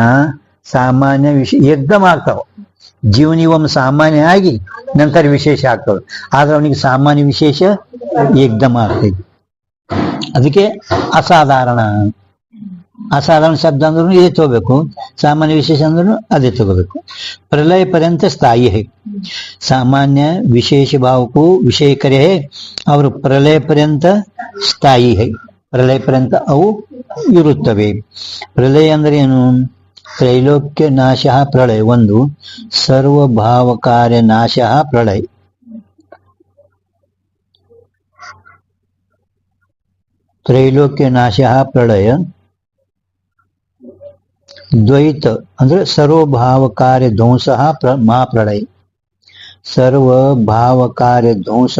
ಸಾಮಾನ್ಯ ವಿಶೇಷ ಏಕದಮ್ ಆಗ್ತಾವ. ಜೀವನಿಗೆ ಒಮ್ಮೆ ಸಾಮಾನ್ಯ ಆಗಿ ನಂತರ ವಿಶೇಷ ಆಗ್ತವೆ. ಆದ್ರೆ ಅವನಿಗೆ ಸಾಮಾನ್ಯ ವಿಶೇಷ ಏಕದಮ್ ಆಗ್ತೈತಿ. ಅದಕ್ಕೆ ಅಸಾಧಾರಣ. ಅಸಾಧಾರಣ ಶಬ್ದ ಅಂದ್ರೂ ಇದೇ ತಗೋಬೇಕು, ಸಾಮಾನ್ಯ ವಿಶೇಷ ಅಂದ್ರೂ ಅದೇ ತಗೋಬೇಕು. प्रलय पर्यंत स्थायी है. सामान्य विशेष भाव को विषय करे है और प्रलय पर्यंत स्थायी है. प्रलय पर्यंತ ಅವು ಇರುತ್ತವೆ. ಪ್ರಲಯ ಅಂದ್ರೆ ಏನು. ತ್ರೈಲೋಕ್ಯ ನಾಶ ಪ್ರಳಯ ಒಂದು, ಸರ್ವಭಾವ ಕಾರ್ಯ ನಾಶ ಪ್ರಳಯ. ತ್ರೈಲೋಕ್ಯ ನಾಶ ಪ್ರಳಯ. ದ್ವೈತ ಅಂದ್ರೆ ಸರ್ವಭಾವ ಕಾರ್ಯ ಧ್ವಂಸ ಮಹಾಪ್ರಳಯ. ಸರ್ವಭಾವ ಕಾರ್ಯ ಧ್ವಂಸ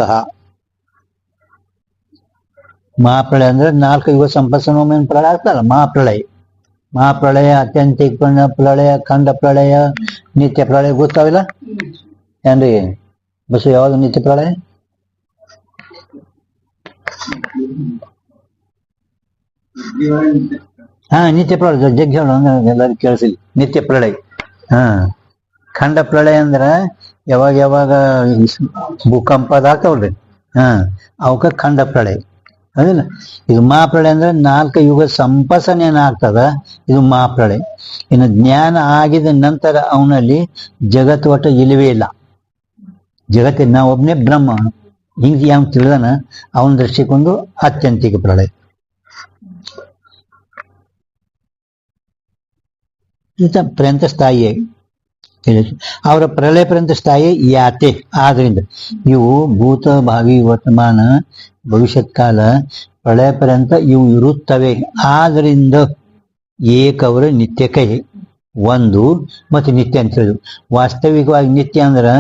ಮಹಾಪ್ರಳಯ ಅಂದ್ರೆ 4 ಯುಗ ಸಂಪರ್ಸನೊಮ್ಮೆ ಪ್ರಳಯ ಆಗ್ತಲ್ಲ ಮಹಾಪ್ರಳಯ. ಮಹಾಪ್ರಳಯ, ಅತ್ಯಂತಿಕ ಪ್ರಳಯ, ಖಂಡ ಪ್ರಳಯ, ನಿತ್ಯ ಪ್ರಳಯ ಗೊತ್ತಾವಿಲ್ಲ ಏನ್ರಿ ಬಸ್? ಯಾವ್ದು ನಿತ್ಯ ಪ್ರಳಯ? ಹಾ ನಿತ್ಯ ಪ್ರಳಯ ಜಗ್ ಹೇಳು ಎಲ್ಲರಿಗೂ ಕೇಳಿಸಿಲ್ಲ. ನಿತ್ಯ ಪ್ರಳಯ. ಖಂಡ ಪ್ರಳಯ ಅಂದ್ರ ಯಾವಾಗ ಭೂಕಂಪ ಅದಾಗ್ತಾವಲ್ರಿ, ಅವಕ್ಕ ಖಂಡ ಪ್ರಳಯ ಅದಿಲ್ಲ. ಇದು ಮಹಾಪ್ರಳಯ ಅಂದ್ರೆ 4 ಯುಗ ಸಂಪಸನೆ ಏನಾಗ್ತದ, ಇದು ಮಹಾಪ್ರಳಯ. ಇನ್ನು ಜ್ಞಾನ ಆಗಿದ ನಂತರ ಅವನಲ್ಲಿ ಜಗತ್ತು ಒಟ್ಟ ಇಲ್ಲವೇ ಇಲ್ಲ. ಜಗತ್ತಿನ ನಾವು ಒಬ್ಬನೇ ಬ್ರಹ್ಮ ಹಿಂಗೆ ಯಾವ ತಿಳಿದನ ಅವನ ದೃಷ್ಟಿಗೊಂದು ಅತ್ಯಂತಿಕ ಪ್ರಳಯ. ಪರ್ಯಂತ ಸ್ಥಾಯಿಯಾಗಿ ತಿಳಿತು. ಅವರ ಪ್ರಳಯ ಪರ್ಯಂತ ಸ್ಥಾಯಿ ಯಾತೆ. ಆದ್ರಿಂದ ಇವು ಭೂತ, ಭಾವಿ, ವರ್ತಮಾನ, ಭವಿಷ್ಯತ್ ಕಾಲ, ಪ್ರಳಯ ಪರ್ಯಂತ ಇವು ಇರುತ್ತವೆ. ಆದ್ರಿಂದ ಏಕವರ ನಿತ್ಯಕ್ಕೆ ಒಂದು ಮತ್ತು ನಿತ್ಯ ಅಂತ ಹೇಳಿದ್ರು. ವಾಸ್ತವಿಕವಾಗಿ ನಿತ್ಯ ಅಂದ್ರೆ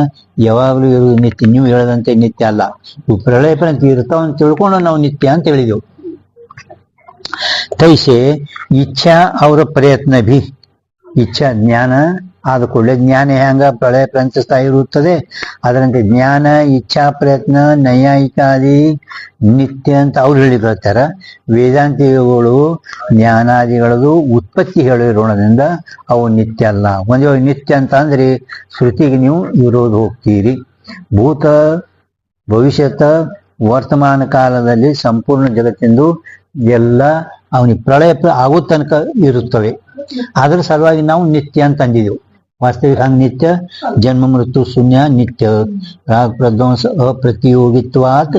ಯಾವಾಗಲೂ ಇರುವುದು ನಿತ್ಯ. ನೀವು ಹೇಳದಂತೆ ನಿತ್ಯ ಅಲ್ಲ. ಇವು ಪ್ರಳಯ ಪರ್ಯಂತ ಇರ್ತಾವ ಅಂತ ತಿಳ್ಕೊಂಡು ನಾವು ನಿತ್ಯ ಅಂತ ಹೇಳಿದೆವು. ತೈಸೆ ಇಚ್ಛಾ ಅವರ ಪ್ರಯತ್ನ ಭಿ. ಇಚ್ಛಾ ಜ್ಞಾನ ಆದ ಕೂಡಲೇ ಜ್ಞಾನ ಹೆಂಗ ಪ್ರಳಯ ಪರ್ಯಂತ ಸ್ಥಾಯಿ ಇರುತ್ತದೆ, ಅದರಂತೆ ಜ್ಞಾನ, ಇಚ್ಛಾ, ಪ್ರಯತ್ನ, ನೈಯಾಯಿಕಾದಿ ನಿತ್ಯ ಅಂತ ಅವ್ರು ಹೇಳಿರ್ತಾರ. ವೇದಾಂತಿಗಳು ಜ್ಞಾನಾದಿಗಳದು ಉತ್ಪತ್ತಿ ಹೇಳಿರೋಣದಿಂದ ಅವು ನಿತ್ಯ ಅಲ್ಲ. ಒಂದು ನಿತ್ಯ ಅಂತ ಅಂದ್ರೆ ಶ್ರುತಿಗೆ ನೀವು ವಿರೋಧ ಹೋಗ್ತೀರಿ. ಭೂತ, ಭವಿಷ್ಯತ, ವರ್ತಮಾನ ಕಾಲದಲ್ಲಿ ಸಂಪೂರ್ಣ ಜಗತ್ತಿಂದು ಎಲ್ಲ ಅವನಿಗೆ ಪ್ರಳಯ ಆಗೋ ತನಕ ಇರುತ್ತವೆ. ಅದರ ಸಲುವಾಗಿ ನಾವು ನಿತ್ಯ ಅಂತ ಅಂದಿದ್ದೆವು. ವಾಸ್ತವಿಕ ಹಂಗ ನಿತ್ಯ ಜನ್ಮ ಮೃತ್ಯು ಶೂನ್ಯ ನಿತ್ಯ, ರಾಗ ಪ್ರಧ್ವಂಸ ಅಪ್ರತಿಯೋಗಿತ್ವಾತ್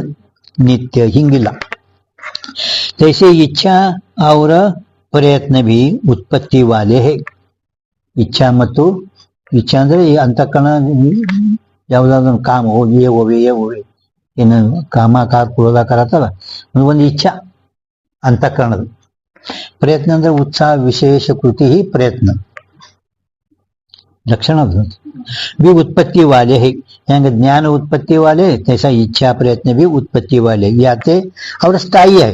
ನಿತ್ಯ ಹಿಂಗಿಲ್ಲ. ತೈಸೆ ಇಚ್ಛಾ ಅವರ ಪ್ರಯತ್ನ ಭಿ ಉತ್ಪತ್ತಿ ವಾಲೆ ಹೇ. ಇಚ್ಛಾ ಮತ್ತು ಇಚ್ಛಾ ಅಂದ್ರೆ ಈ ಅಂತಃಕರಣ ಯಾವ್ದಾದ್ರು ಕಾಮ ಹೋಗಿ ಹೋಗಿ ಏನು ಕಾಮಾಕಾರ ಕ್ರೋಧಾಕಾರ ಅಂತಲ್ಲ, ಒಂದು ಇಚ್ಛಾ ಅಂತಃಕರಣದ. ಪ್ರಯತ್ನ ಅಂದ್ರೆ ಉತ್ಸಾಹ, ವಿಶೇಷ ಕೃತಿ ಪ್ರಯತ್ನ ಲಕ್ಷಣ. भी उत्पत्ति वाले है. ಹೆಂಗ ಜ್ಞಾನ ಉತ್ಪತ್ತಿ ವಾಲೆ ತೈಸಾ ಇಚ್ಛಾ ಪ್ರಯತ್ನ भी उत्पत्ति वाले. ಯಾತೆ ಅವರ ಸ್ಥಾಯಿ है.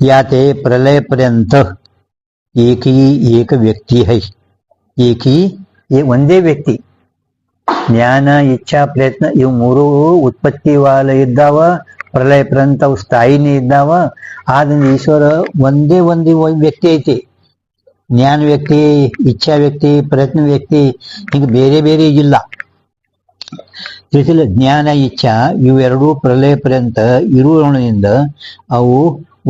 ಯಾತೆ ಪ್ರಲಯ ಪರ್ಯಂತ एक ही एक व्यक्ति है. एक ही ಒಂದೇ ವ್ಯಕ್ತಿ. ಜ್ಞಾನ, ಇಚ್ಛಾ, ಪ್ರಯತ್ನ ಇವು ಮೂರು ಉತ್ಪತ್ತಿ ವಾಲ ಇದ್ದಾವ. ಪ್ರಲಯ ಪರ್ಯಂತ ಅವು ಸ್ಥಾಯಿನೇ ಇದ್ದಾವ. ಆದ್ರಿಂದ ಈಶ್ವರ ಒಂದೇ ಒಂದು ವ್ಯಕ್ತಿ ಐತಿ. ಜ್ಞಾನ ವ್ಯಕ್ತಿ, ಇಚ್ಛಾ ವ್ಯಕ್ತಿ, ಪ್ರಯತ್ನ ವ್ಯಕ್ತಿ, ಹಿಂಗೆ ಬೇರೆ ಬೇರೆ ಇಲ್ಲ. ತಿಳಿಸಿಲ್ಲ. ಜ್ಞಾನ, ಇಚ್ಛಾ ಇವೆರಡೂ ಪ್ರಲಯ ಪರ್ಯಂತ ಇರುವುದರಿಂದ ಅವು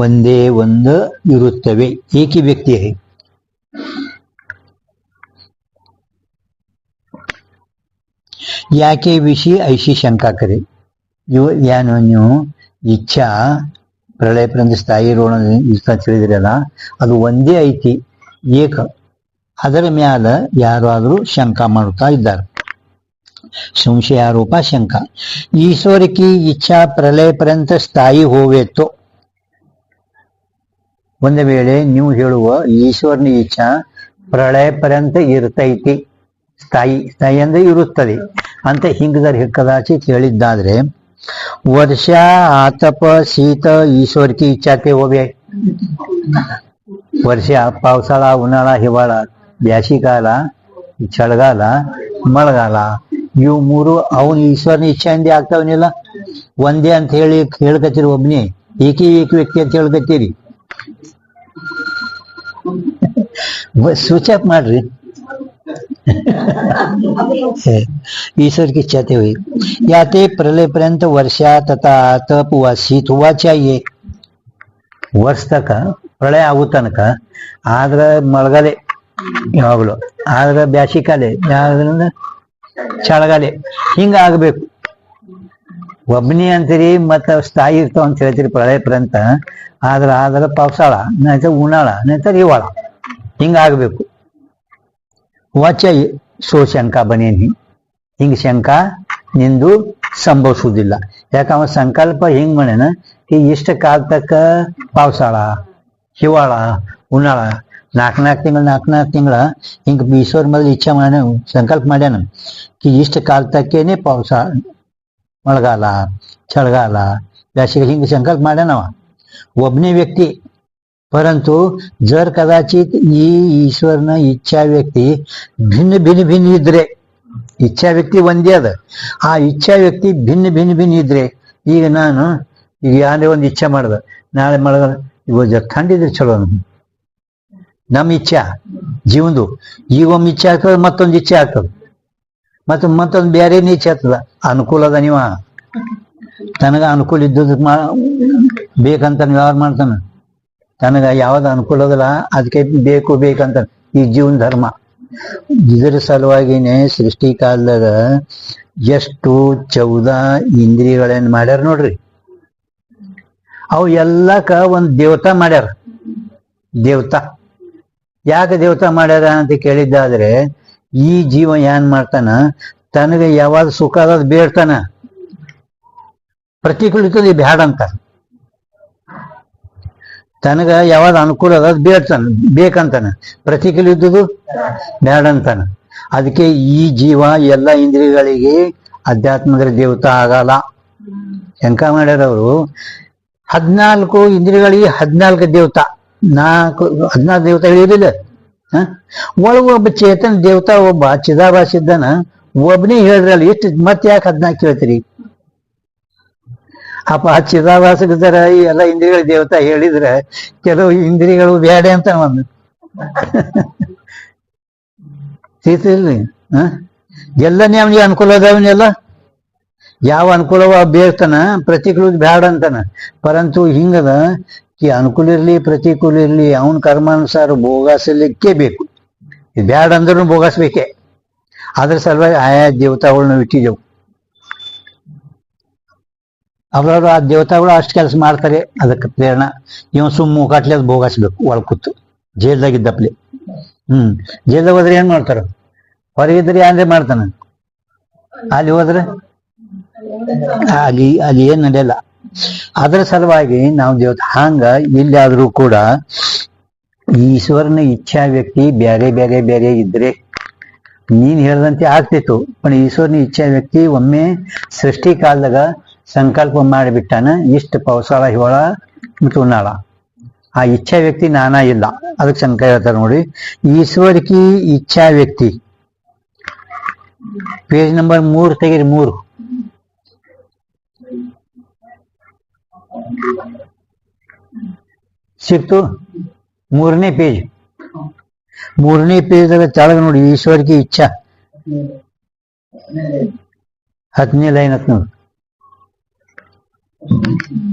ಒಂದೇ ಒಂದು ಇರುತ್ತವೆ. ಏಕಿ ವ್ಯಕ್ತಿ. ಯಾಕೆ ವಿಷಯ ಐಶಿ ಶಂಕಾ ಕರೆ. ಇವು ಏನು ನೀವು ಇಚ್ಛಾ ಪ್ರಳಯ ಪರ್ಯಂತ ಸ್ಥಾಯಿ ರೋಣ ತಿಳಿದಿರಲ್ಲ, ಅದು ಒಂದೇ ಐತಿ ಏಕ. ಅದರ ಮ್ಯಾಲ ಯಾರಾದರೂ ಶಂಕಾ ಮಾಡುತ್ತಾ ಇದ್ದಾರೆ. ಸಂಶಯಾರೋಪ ಶಂಕಾ. ईश्वर की इच्छा ಪ್ರಳಯ ಪರ್ಯಂತ ಸ್ಥಾಯಿ ಹೋವೇತೋ. ಒಂದು ವೇಳೆ ನೀವು ಹೇಳುವ ಈಶ್ವರನ ಇಚ್ಛಾ ಪ್ರಳಯ ಪರ್ಯಂತ ಇರ್ತೈತಿ, ಸ್ಥಾಯಿ ಅಂದ್ರೆ ಇರುತ್ತದೆ ಅಂತ ಹಿಂಗದರ್ ಕದಾಚಿತ್ ಹೇಳಿದ್ದಾದ್ರೆ, ವರ್ಷ ಆತಪ ಶೀತ ईश्वर की इच्छा ते ಹೋವೆ. ವರ್ಷ पावसाळा, उन्हाळा, हिवाळा, ಬ್ಯಾಸಿಗಾಲ, ಚಳಿಗಾಲ, ಮಳೆಗಾಲ ಇವು ಮೂರು ಅವನು ಈಶ್ವರನ ಇಚ್ಛೆಯಿಂದ ಆಗ್ತಾವನಿಲ್ಲ. ಒಂದೇ ಅಂತ ಹೇಳಿ ಹೇಳ್ಕತ್ತೀರಿ. ಒಬ್ನೇ ಏಕಿ ವ್ಯಕ್ತಿ ಅಂತ ಹೇಳ್ಕತ್ತೀರಿ. ಸ್ವಿಚ್ ಆಫ್ ಮಾಡ್ರಿ. ईश्वर की इच्छा ते हुई. याते प्रलय पर्यंत वर्षा तथा तप व शीत हुआ चाहिए. ವರ್ಷ ತನಕ ಪ್ರಳಯ ಆಗೋ ತನಕ ಆದ್ರೆ ಮಳೆಗಾಲೆ ಯಾವಾಗಲೂ, ಆದ್ರೆ ಬ್ಯಾಸಿಕಾಲೆ, ಯಾವ್ದ್ರಿಂದ ಚಳಗಾಲೆ, ಹಿಂಗ ಆಗ್ಬೇಕು. ಒಬ್ಬನೇ ಅಂತೀರಿ ಮತ್ತ ಸ್ಥಾಯಿ ಇರ್ತಾವ ಅಂತ ಹೇಳ್ತೀರಿ ಪ್ರಳಯ ಪರ್ಯಂತ. ಆದ್ರೆ ಪಾವಸಾಳ, ನಂತರ ಉನಾಳ, ನಂತರ ಹಿವಾಳ, ಹಿಂಗ ಆಗ್ಬೇಕು. ವಾಚ ಸೋ ಶಂಕಾ ಬನೇನಿ. ಹಿಂಗ ಶಂಕಾ ನಿಂದು ಸಂಭವಿಸುವುದಿಲ್ಲ. ಯಾಕ ಅವ ಸಂಕಲ್ಪ ಹಿಂಗ್ ಮಾಡ್ಯಾನ, ಇಷ್ಟ ಕಾಲ ತಕ್ಕ ಪಾವಸಾಳ, ಹಿವಾಳ, ಉನಾಳ, ನಾಲ್ಕು ತಿಂಗಳ ಹಿಂಗ ಈಶ್ವರ ಮೊದಲು ಇಚ್ಛೆ ಮಾಡ್ಯಾನ, ಸಂಕಲ್ಪ ಮಾಡ್ಯಾನ ಇಷ್ಟ ಕಾಲ ತಕ್ಕೇನೆ ಪಾವಸಾಳ, ಮಳೆಗಾಲ, ಚಳಿಗಾಲ, ಬ್ಯಾಸಿಗೆ ಹಿಂಗ ಸಂಕಲ್ಪ ಮಾಡ್ಯಾನವ ಒಬ್ಬನೇ ವ್ಯಕ್ತಿ. परंतु जर कदाचित ಈ ಈಶ್ವರನ ಇಚ್ಛಾ ವ್ಯಕ್ತಿ ಭಿನ್ನ ಇದ್ರೆ, ಇಚ್ಛಾ ವ್ಯಕ್ತಿ ಒಂದೇ ಅದ, ಆ ಇಚ್ಛಾ ವ್ಯಕ್ತಿ ಭಿನ್ನ ಇದ್ರೆ, ಈಗ ನಾನು ಈಗ ಯಾರೇ ಒಂದು ಇಚ್ಛೆ ಮಾಡ್ದೆ, ನಾಳೆ ಮಳೆಗಾಲ ಇವಾಗ ಥಂಡಿದ್ರೆ ಚಲೋ ನಮ್ಮ ಇಚ್ಛಾ ಜೀವನದು. ಈಗ ಒಮ್ಮೆ ಇಚ್ಛೆ ಆಗ್ತದೆ, ಮತ್ತೊಂದು ಇಚ್ಛೆ ಆಗ್ತದೆ, ಮತ್ತೊಂದು ಬೇರೆನೇ ಇಚ್ಛೆ ಆಗ್ತದ. ಅನುಕೂಲ ಅದ, ನೀವ ತನಗ ಅನುಕೂಲ ಇದ್ದದಕ್ಕೆ ಬೇಕಂತ ವ್ಯವಹಾರ ಮಾಡ್ತಾನ. ತನಗ ಯಾವ್ದು ಅನುಕೂಲ ಅದಲ್ಲ ಅದಕ್ಕೆ ಬೇಕಂತ. ಈ ಜೀವನ ಧರ್ಮ. ಇದರ ಸಲುವಾಗಿನೇ ಸೃಷ್ಟಿ ಕಾಲದಾಗ ಎಷ್ಟು 14 ಇಂದ್ರಿಯಗಳೇನ್ ಮಾಡ್ಯಾರ ನೋಡ್ರಿ. ಅವು ಎಲ್ಲಕ್ಕ ಒಂದು ದೇವತಾ ಮಾಡ್ಯಾರ. ಯಾಕೆ ದೇವತಾ ಮಾಡ್ಯಾರ ಅಂತ ಕೇಳಿದ್ದಾದ್ರೆ ಈ ಜೀವ ಏನ್ ಮಾಡ್ತಾನ, ತನಗೆ ಯಾವಾಗ ಸುಖ ಅದ ಬೇಡ್ತಾನ, ಪ್ರತಿಕೂಲಿತದ ಬ್ಯಾಡ ಅಂತ. ತನಗ ಯಾವಾಗ ಅನುಕೂಲ ಅದ ಬೇಡ್ತಾನ, ಬೇಕಂತಾನ, ಪ್ರತಿಕೂಲಿತದು ಬ್ಯಾಡ ಅಂತಾನ. ಅದಕ್ಕೆ ಈ ಜೀವ ಎಲ್ಲ ಇಂದ್ರಿಯಗಳಿಗೆ ಅಧ್ಯಾತ್ಮದ ದೇವತಾ ಆಗಲ್ಲ. ಶಂಕ ಮಾಡ್ಯಾರ ಅವರು 14 ಇಂದ್ರಿಯಗಳಿಗೆ 14 ದೇವತಾ, 14 ದೇವತಾ ಹೇಳಿರಲಿಲ್ಲ. ಒಳಗ ಒಬ್ಬ ಚೇತನ್ ದೇವತಾ, ಒಬ್ಬ ಚಿದಾಭಾಸ ಇದ್ದಾನ, ಒಬ್ಬನೇ ಹೇಳಿದ್ರಲ್ಲ, ಎಷ್ಟು ಮತ್ತೆ ಯಾಕೆ 14 ಹೇಳ್ತೀರಿ? ಅಪ್ಪ ಚಿದಾಭಾಸಕ ತರ ಈ ಎಲ್ಲ ಇಂದ್ರಿಯಗಳ ದೇವತಾ ಹೇಳಿದ್ರೆ ಕೆಲವು ಇಂದ್ರಿಯಗಳು ಬೇಡ ಅಂತ ಒಂದು ತಿಳಿಸಿಲ್ರಿ. ಎಲ್ಲನೇ ಅವನಿಗೆ ಅನುಕೂಲ ಅದಾವನ್ನೆಲ್ಲ, ಯಾವ ಅನುಕೂಲವ ಬೇಡ್ತಾನ, ಪ್ರತಿಕೂಲ ಬ್ಯಾಡ ಅಂತಾನ. ಪರಂತು ಹಿಂಗದ ಈ ಅನುಕೂಲ ಇರ್ಲಿ ಪ್ರತಿಕೂಲ ಇರ್ಲಿ ಅವನ ಕರ್ಮಾನುಸಾರ ಭೋಗಾಸಲಿಕ್ಕೆ ಬೇಕು. ಇದು ಬ್ಯಾಡ ಅಂದ್ರೂ ಭೋಗಾಸ್ಬೇಕೆ. ಅದ್ರ ಸಲುವಾಗಿ ಆಯಾ ದೇವತಾಗಳನ್ನ ಇಟ್ಟಿದ್ದೆವು. ಅವ್ರವ್ರು ಆ ದೇವತಾಗಳು ಅಷ್ಟು ಕೆಲಸ ಮಾಡ್ತಾರೆ. ಅದಕ್ಕೆ ಪ್ರೇರಣ ಇವ ಸುಮ್ಮ ಕಟ್ಲೆ ಅದು ಭೋಗಾಸ್ಬೇಕು ಒಳ ಕೂತು ಜೈಲ್ದಾಗಿದ್ದಪ್ಲೆ. ಜೈಲ್ದಾಗ ಹೋದ್ರೆ ಏನ್ ಮಾಡ್ತಾರ? ಹೊರಗಿದ್ರೆ ಏನ್ರೆ ಮಾಡ್ತಾನ, ಅಲ್ಲಿ ಹೋದ್ರೆ ಅಲ್ಲಿ ಏನ್ ನಡೆಯಲ್ಲ. ಅದರ ಸಲುವಾಗಿ ನಾವು ದೇವತಾ ಹಂಗ ಇಲ್ಲಾದ್ರೂ ಕೂಡ ಈಶ್ವರನ ಇಚ್ಛಾ ವ್ಯಕ್ತಿ ಬೇರೆ ಬೇರೆ ಬೇರೆ ಇದ್ರೆ ನೀನ್ ಹೇಳ್ದಂತೆ ಆಗ್ತಿತ್ತು. पण ಈಶ್ವರನ ಇಚ್ಛಾ ವ್ಯಕ್ತಿ ಒಮ್ಮೆ ಸೃಷ್ಟಿ ಕಾಲದಾಗ ಸಂಕಲ್ಪ ಮಾಡಿಬಿಟ್ಟಾನ, ಇಷ್ಟು ಪೌಸಾಳ ಹಿವಾಳ ಮತ್ತು ಉನ್ನಾಳ. ಆ ಇಚ್ಛಾ ವ್ಯಕ್ತಿ ನಾನಾ ಇಲ್ಲ. ಅದಕ್ಕೆ ಶಂಕ ಹೇಳ್ತಾರೆ ನೋಡಿ, ಈಶ್ವರ ಕಿ ಇಚ್ಛಾ ವ್ಯಕ್ತಿ ಪೇಜ್ ನಂಬರ್ 3 ತೆಗೀರಿ. 3 ಸಿಕ್ತು. 3ನೇ ಪೇಜ್, 3ನೇ ಪೇಜ್ದಾಗ ತೆಳಗ ನೋಡಿ, ಈಶ್ವರ ಕಿ ಇಚ್ಛಾ 10ನೇ ಲೈನ್ ಹತ್ ನೋಡಿ.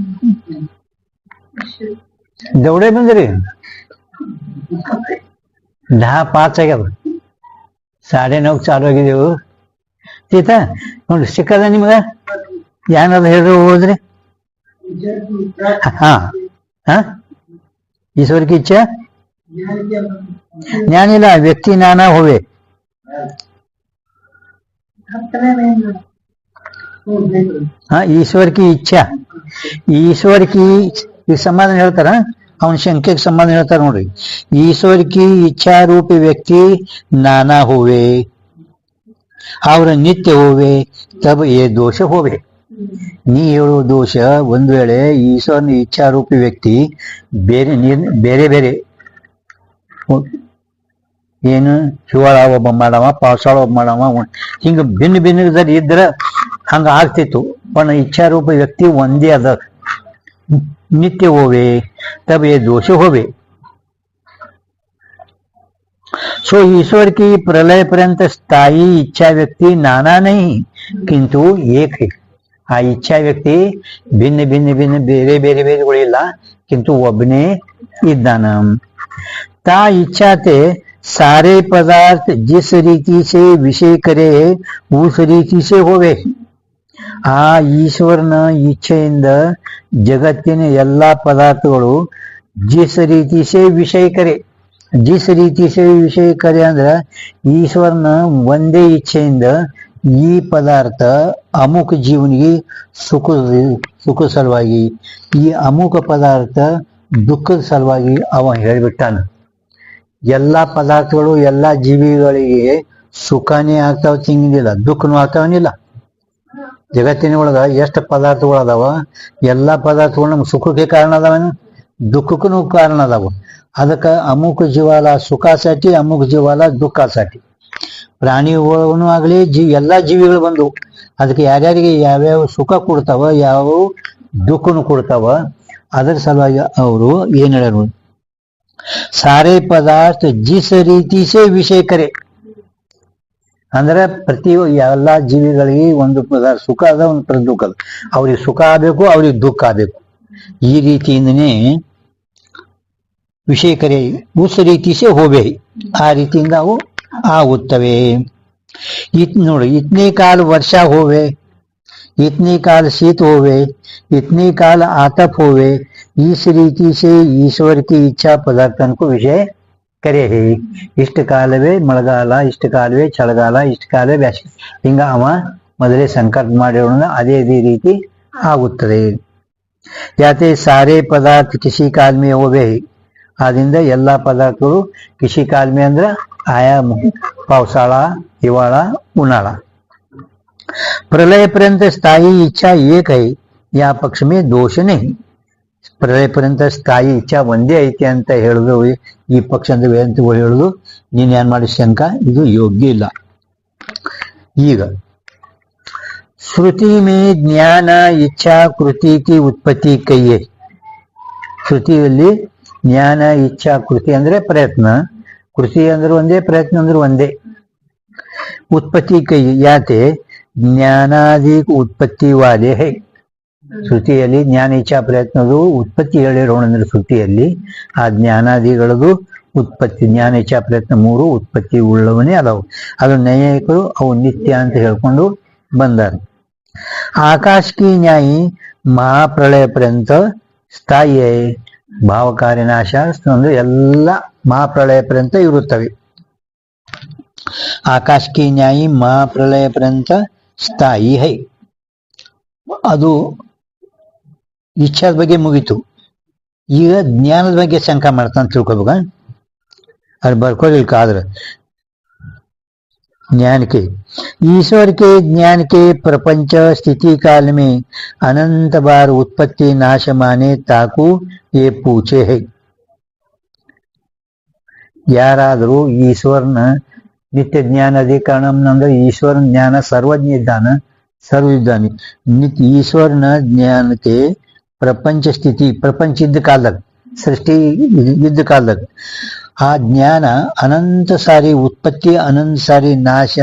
ದೌಡೆ ಬಂದ್ರಿ 10:05 ಆಗ್ಯದ, 9:30 ಚಾಲು ಆಗಿದೆವು. ಸೀತಾ ನೋಡಿ ಸಿಕ್ಕದ ನಿಮ್ಗ? ಏನಾದ್ರು ಹೇಳ್ರಿ ಹೋದ್ರಿ. ಹಾ ईश्वर की इच्छा ज्ञान ಇಲ್ಲ, ವ್ಯಕ್ತಿ ನಾನಾ ಹೋವೆ. ಈಶ್ವರ್ ಕಿ ಇಚ್ಛಾ, ಈಶ್ವರ್ ಕಿ ಸಮಾಧಾನ ಹೇಳ್ತಾರ, ಅವನ ಶಂಕೆಗೆ ಸಮಾಧಾನ ಹೇಳ್ತಾರ ನೋಡ್ರಿ. ಈಶ್ವರ್ ಕಿ ಇಚ್ಛಾ ರೂಪಿ ವ್ಯಕ್ತಿ ನಾನಾ ಹೋವೆ ಅವ್ರ ನಿತ್ಯ ಹೋವೆ ತಬ ಏ ದೋಷ ಹೋವೆ. ನೀ ಹೇಳುವ ದೋಷ ಒಂದು ವೇಳೆ ಈಶ್ವರನ ಇಚ್ಛಾರೂಪಿ ವ್ಯಕ್ತಿ ಬೇರೆ ಬೇರೆ ಬೇರೆ ಏನು ಶಿವಾಳ ಒಬ್ಬ ಮಾಡವ, ಪಾವಸಾಳ ಒಬ್ಬ ಮಾಡವ, ಹಿಂಗ ಭಿನ್ನ ಭಿನ್ನದಲ್ಲಿ ಇದ್ರ ಹಂಗ ಆಗ್ತಿತ್ತು. पण ಇಚ್ಛಾರೂಪಿ ವ್ಯಕ್ತಿ ಒಂದೇ ಅದ, नित्य होवे तब ये दोष होवे. सो ईश्वर की प्रलय पर्यंत स्थायी इच्छा व्यक्ति नाना नहीं किंतु एक है. ಆ ಇಚ್ಛಾ ವ್ಯಕ್ತಿ ಭಿನ್ನ ಭಿನ್ನ ಭಿನ್ನ ಬೇರೆ ಬೇರೆ ಬೇರೆಗಳಿಲ್ಲ, किंतु ಒಬ್ಬನೇ ಇದ್ದಾನ. ता इच्छा ते सारे पदार्थ जिस रीति से विषय करे उस रीति से होवे. ಆ ಈಶ್ವರನ ಇಚ್ಛೆಯಿಂದ ಜಗತ್ತಿನ ಎಲ್ಲಾ ಪದಾರ್ಥಗಳು ಜಿಸ್ ರೀತಿ ಸೇ ವಿಷಯ ಕರೆ, ಜಿಸ್ ರೀತಿ ಸೇ ವಿಷಯ ಕರೆ ಅಂದ್ರ ಈಶ್ವರನ ಒಂದೇ ಇಚ್ಛೆಯಿಂದ ಈ ಪದಾರ್ಥ ಅಮುಕ ಜೀವನಿಗೆ ಸುಖ ಸಲುವಾಗಿ, ಈ ಅಮುಕ ಪದಾರ್ಥ ದುಃಖದ ಸಲುವಾಗಿ ಅವ ಹೇಳ್ಬಿಟ್ಟಾನ. ಎಲ್ಲಾ ಪದಾರ್ಥಗಳು ಎಲ್ಲಾ ಜೀವಿಗಳಿಗೆ ಸುಖನೇ ಆಗ್ತಾವ ತಿಂಗಿಲ್ಲ, ದುಃಖನೂ ಆಗ್ತಾವನಿಲ್ಲ. ಜಗತ್ತಿನ ಒಳಗ ಎಷ್ಟು ಪದಾರ್ಥಗಳು ಅದಾವ, ಎಲ್ಲಾ ಪದಾರ್ಥಗಳು ನಮ್ಗೆ ಸುಖಕ್ಕೆ ಕಾರಣ ಅದಾವನು, ದುಃಖಕ್ಕೂ ಕಾರಣ ಅದಾವ. ಅದಕ್ಕೆ ಅಮುಕ ಜೀವಾಲ ಸುಖಾसाठी ಅಮುಕ ಜೀವಾಲ ದುಃಖಾसाठी. ಪ್ರಾಣಿಗಳೂ ಆಗ್ಲಿ ಎಲ್ಲಾ ಜೀವಿಗಳು ಬಂದು ಅದಕ್ಕೆ ಯಾರ್ಯಾರಿಗೆ ಯಾವ್ಯಾವ ಸುಖ ಕೊಡ್ತಾವ, ಯಾವ ದುಃಖನು ಕೊಡ್ತಾವ. ಅದರ ಸಲುವಾಗಿ ಅವರು ಏನ್ ಹೇಳ್ಯಾರ, ಸಾರೇ ಪದಾರ್ಥ ಜಿಸ್ ರೀತಿ ಸೇ ವಿಷಯ ಕರೆ ಅಂದ್ರೆ ಪ್ರತಿ ಎಲ್ಲಾ ಜೀವಿಗಳಿಗೆ ಒಂದು ಪದಾರ್ಥ ಸುಖ ಅದ, ಒಂದು ಪದ ದುಃಖ ಅದ. ಅವ್ರಿಗೆ ಸುಖ ಆಗ್ಬೇಕು, ಅವ್ರಿಗೆ ದುಃಖ ಆಗ್ಬೇಕು. ಈ ರೀತಿಯಿಂದನೇ ವಿಷಯ ಕರೆ ಉಸ್ ರೀತಿ ಸೇ ಹೋವೆ, ಆ ರೀತಿಯಿಂದ ಅವು ಆಗುತ್ತವೆ. ನೋಡಿ, इतने काल वर्षा होवे, इतने काल शीत होवे, इतने काल आतप होवे. इस रीति से ईश्वर की इच्छा पदार्थन को विषय ಕರೆಹಿ, ಇಷ್ಟು ಕಾಲವೇ ಮಳೆಗಾಲ, ಇಷ್ಟು ಕಾಲವೇ ಚಳಿಗಾಲ, ಇಷ್ಟು ಕಾಲವೇ ಬ್ಯಾಸಿಗೆ, ಹಿಂಗ ಅವ ಮೊದಲೇ ಸಂಕಲ್ಪ ಮಾಡಿರೋಣ ಅದೇ ರೀತಿ ಆಗುತ್ತದೆ. ಯಾತೆ ಸಾರೇ ಪದಾರ್ಥ ಕಿಸಿ ಕಾಲ್ಮೆ ಹೋವೆ, ಆದ್ರಿಂದ ಎಲ್ಲಾ ಪದಾರ್ಥಗಳು ಕಿಸಿ ಕಾಲ್ಮೆ ಅಂದ್ರೆ ಆಯಾ पावसाळा, हिवाळा, उन्हाळा. प्रलयपर्यंत स्थायी इच्छा एक आहे, या पक्ष में दोष नहीं. ಪ್ರಳಯಪರ್ಯಂತ ಸ್ಥಾಯಿ ಇಚ್ಛಾ ಒಂದೇ ಐತಿ ಅಂತ ಹೇಳುದು ಈ ಪಕ್ಷ ಅಂತ ವೇದಾಂತಗಳು ಹೇಳುದು ನೀನ್ ಏನ್ ಮಾಡಿ ಶಂಕ ಇದು ಯೋಗ್ಯ ಇಲ್ಲ. ಈಗ ಶ್ರುತಿ ಮೇ ಜ್ಞಾನ ಇಚ್ಛಾ ಕೃತಿ ಕಿ ಉತ್ಪತ್ತಿ ಕೈಯೇ. ಶ್ರುತಿಯಲ್ಲಿ ಜ್ಞಾನ ಇಚ್ಛಾ ಕೃತಿ ಅಂದ್ರೆ ಪ್ರಯತ್ನ, ಕೃತಿ ಅಂದ್ರೆ ಒಂದೇ, ಪ್ರಯತ್ನ ಅಂದ್ರೆ ಒಂದೇ. उत्पत्ति कही याते ज्ञानादि उत्पत्ति वाले है. ಶ್ರುತಿಯಲ್ಲಿ ಜ್ಞಾನ ಇಚ್ಛಾ ಪ್ರಯತ್ನದು ಉತ್ಪತ್ತಿ ಹೇಳಿರೋಣ ಅಂದ್ರೆ ಶ್ರುತಿಯಲ್ಲಿ ಆ ಜ್ಞಾನಾದಿಗಳದು ಉತ್ಪತ್ತಿ, ಜ್ಞಾನ ಇಚ್ಛಾ ಪ್ರಯತ್ನ ಮೂರು ಉತ್ಪತ್ತಿ ಉಳ್ಳವನೇ ಅದಾವು. ಅದು ನೈಯಾಯಿಕರು ಅವು ನಿತ್ಯ ಅಂತ ಹೇಳ್ಕೊಂಡು ಬಂದಾರೆ. ಆಕಾಶ ಕಿ ನ್ಯಾಯಿ ಮಹಾಪ್ರಳಯ ಪರ್ಯಂತ ಸ್ಥಾಯಿ ಭಾವ ಕಾರ್ಯನಾಶ ಅಂದ್ರೆ ಎಲ್ಲ ಮಹಾಪ್ರಳಯ ಪರ್ಯಂತ ಇರುತ್ತವೆ. ಆಕಾಶ ಕಿ ನ್ಯಾಯಿ ಮಹಾಪ್ರಳಯ ಪರ್ಯಂತ ಸ್ಥಾಯಿ ಹೈ. ಅದು ಇಚ್ಛಾದ ಬಗ್ಗೆ ಮುಗಿತು. ಈಗ ಜ್ಞಾನದ ಬಗ್ಗೆ ಶಂಕ ಮಾಡ್ತಾನೆ ತಿಳ್ಕೊಬೇಕ. ಅದು ಬರ್ಕೊಳ್ಳಿಕ್ಕಾದ್ರೆ ज्ञान के ईश्वर के ज्ञान के प्रपंच स्थिति काल में अनंत बार उत्पत्ति नाश माने ताकू ये पूछे है. ಯಾರಾದರೂ ಈಶ್ವರನ ನಿತ್ಯ ಜ್ಞಾನ ಅಧಿಕರಣ ಅಂದ್ರೆ ಈಶ್ವರನ ಜ್ಞಾನ ಸರ್ವಜ್ಞ ಇದ್ದಾನ, ಸರ್ವಿದ್ದಾನೆ. ನಿತ್ಯ ಈಶ್ವರನ ಜ್ಞಾನಕ್ಕೆ ಪ್ರಪಂಚ ಸ್ಥಿತಿ, ಪ್ರಪಂಚ ಇದ್ದ ಕಾಲದಾಗ, ಸೃಷ್ಟಿ ಇದ್ದ ಕಾಲದಾಗ ಆ ಜ್ಞಾನ ಅನಂತ ಸಾರಿ ಉತ್ಪತ್ತಿ ಅನಂತ ಸಾರಿ ನಾಶ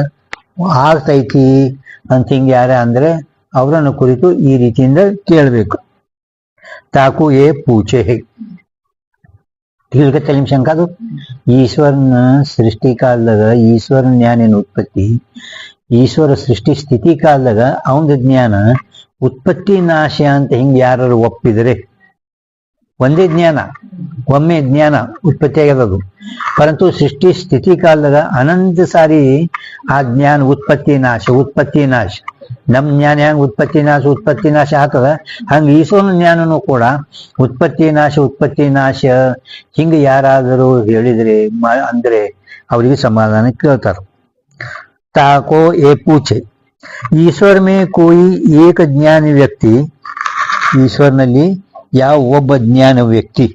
ಆಗ್ತೈತಿ ಅಂತ ಹಿಂಗೆ ಯಾರ ಅಂದ್ರೆ ಅವರನ್ನು ಕುರಿತು ಈ ರೀತಿಯಿಂದ ಕೇಳಬೇಕು. ತಾಕು ಏ ಪೂಚೆ ಹೇ ತಿಳ್ಕತ್ತಲ್ಲ ನಿಮ್ ಶಂಕ. ಅದು ಈಶ್ವರನ ಸೃಷ್ಟಿ ಕಾಲದಾಗ ಈಶ್ವರನ ಜ್ಞಾನಿನ ಉತ್ಪತ್ತಿ, ಈಶ್ವರ ಸೃಷ್ಟಿ ಸ್ಥಿತಿ ಕಾಲದಾಗ ಅವನ ಜ್ಞಾನ ಉತ್ಪತ್ತಿ ನಾಶ ಅಂತ ಹಿಂಗೆ ಯಾರು ಒಪ್ಪಿದರೆ ಒಂದೇ ಜ್ಞಾನ, ಒಮ್ಮೆ ಜ್ಞಾನ ಉತ್ಪತ್ತಿ ಆಗ್ಯದದು. ಪರಂತು ಸೃಷ್ಟಿ ಸ್ಥಿತಿ ಕಾಲದಾಗ ಅನಂತ ಸಾರಿ ಆ ಜ್ಞಾನ ಉತ್ಪತ್ತಿ ನಾಶ, ಉತ್ಪತ್ತಿ ನಾಶ. ನಮ್ ಜ್ಞಾನ ಹೆಂಗ್ ಉತ್ಪತ್ತಿ ನಾಶ ಆಗ್ತದ ಹಂಗ ಈಶ್ವರನ ಜ್ಞಾನನು ಕೂಡ ಉತ್ಪತ್ತಿ ನಾಶ ಹಿಂಗ ಯಾರಾದರೂ ಹೇಳಿದ್ರೆ ಅಂದ್ರೆ ಅವರಿಗೆ ಸಮಾಧಾನ ಕೇಳ್ತಾರ. ತಾಕೋ ಏ ಪೂಚೆ ಈಶ್ವರ ಮೇ ಕೋಯಿ ಏಕ ಜ್ಞಾನ ವ್ಯಕ್ತಿ, ಈಶ್ವರನಲ್ಲಿ ಯಾವ ಒಬ್ಬ ಜ್ಞಾನ ವ್ಯಕ್ತಿ,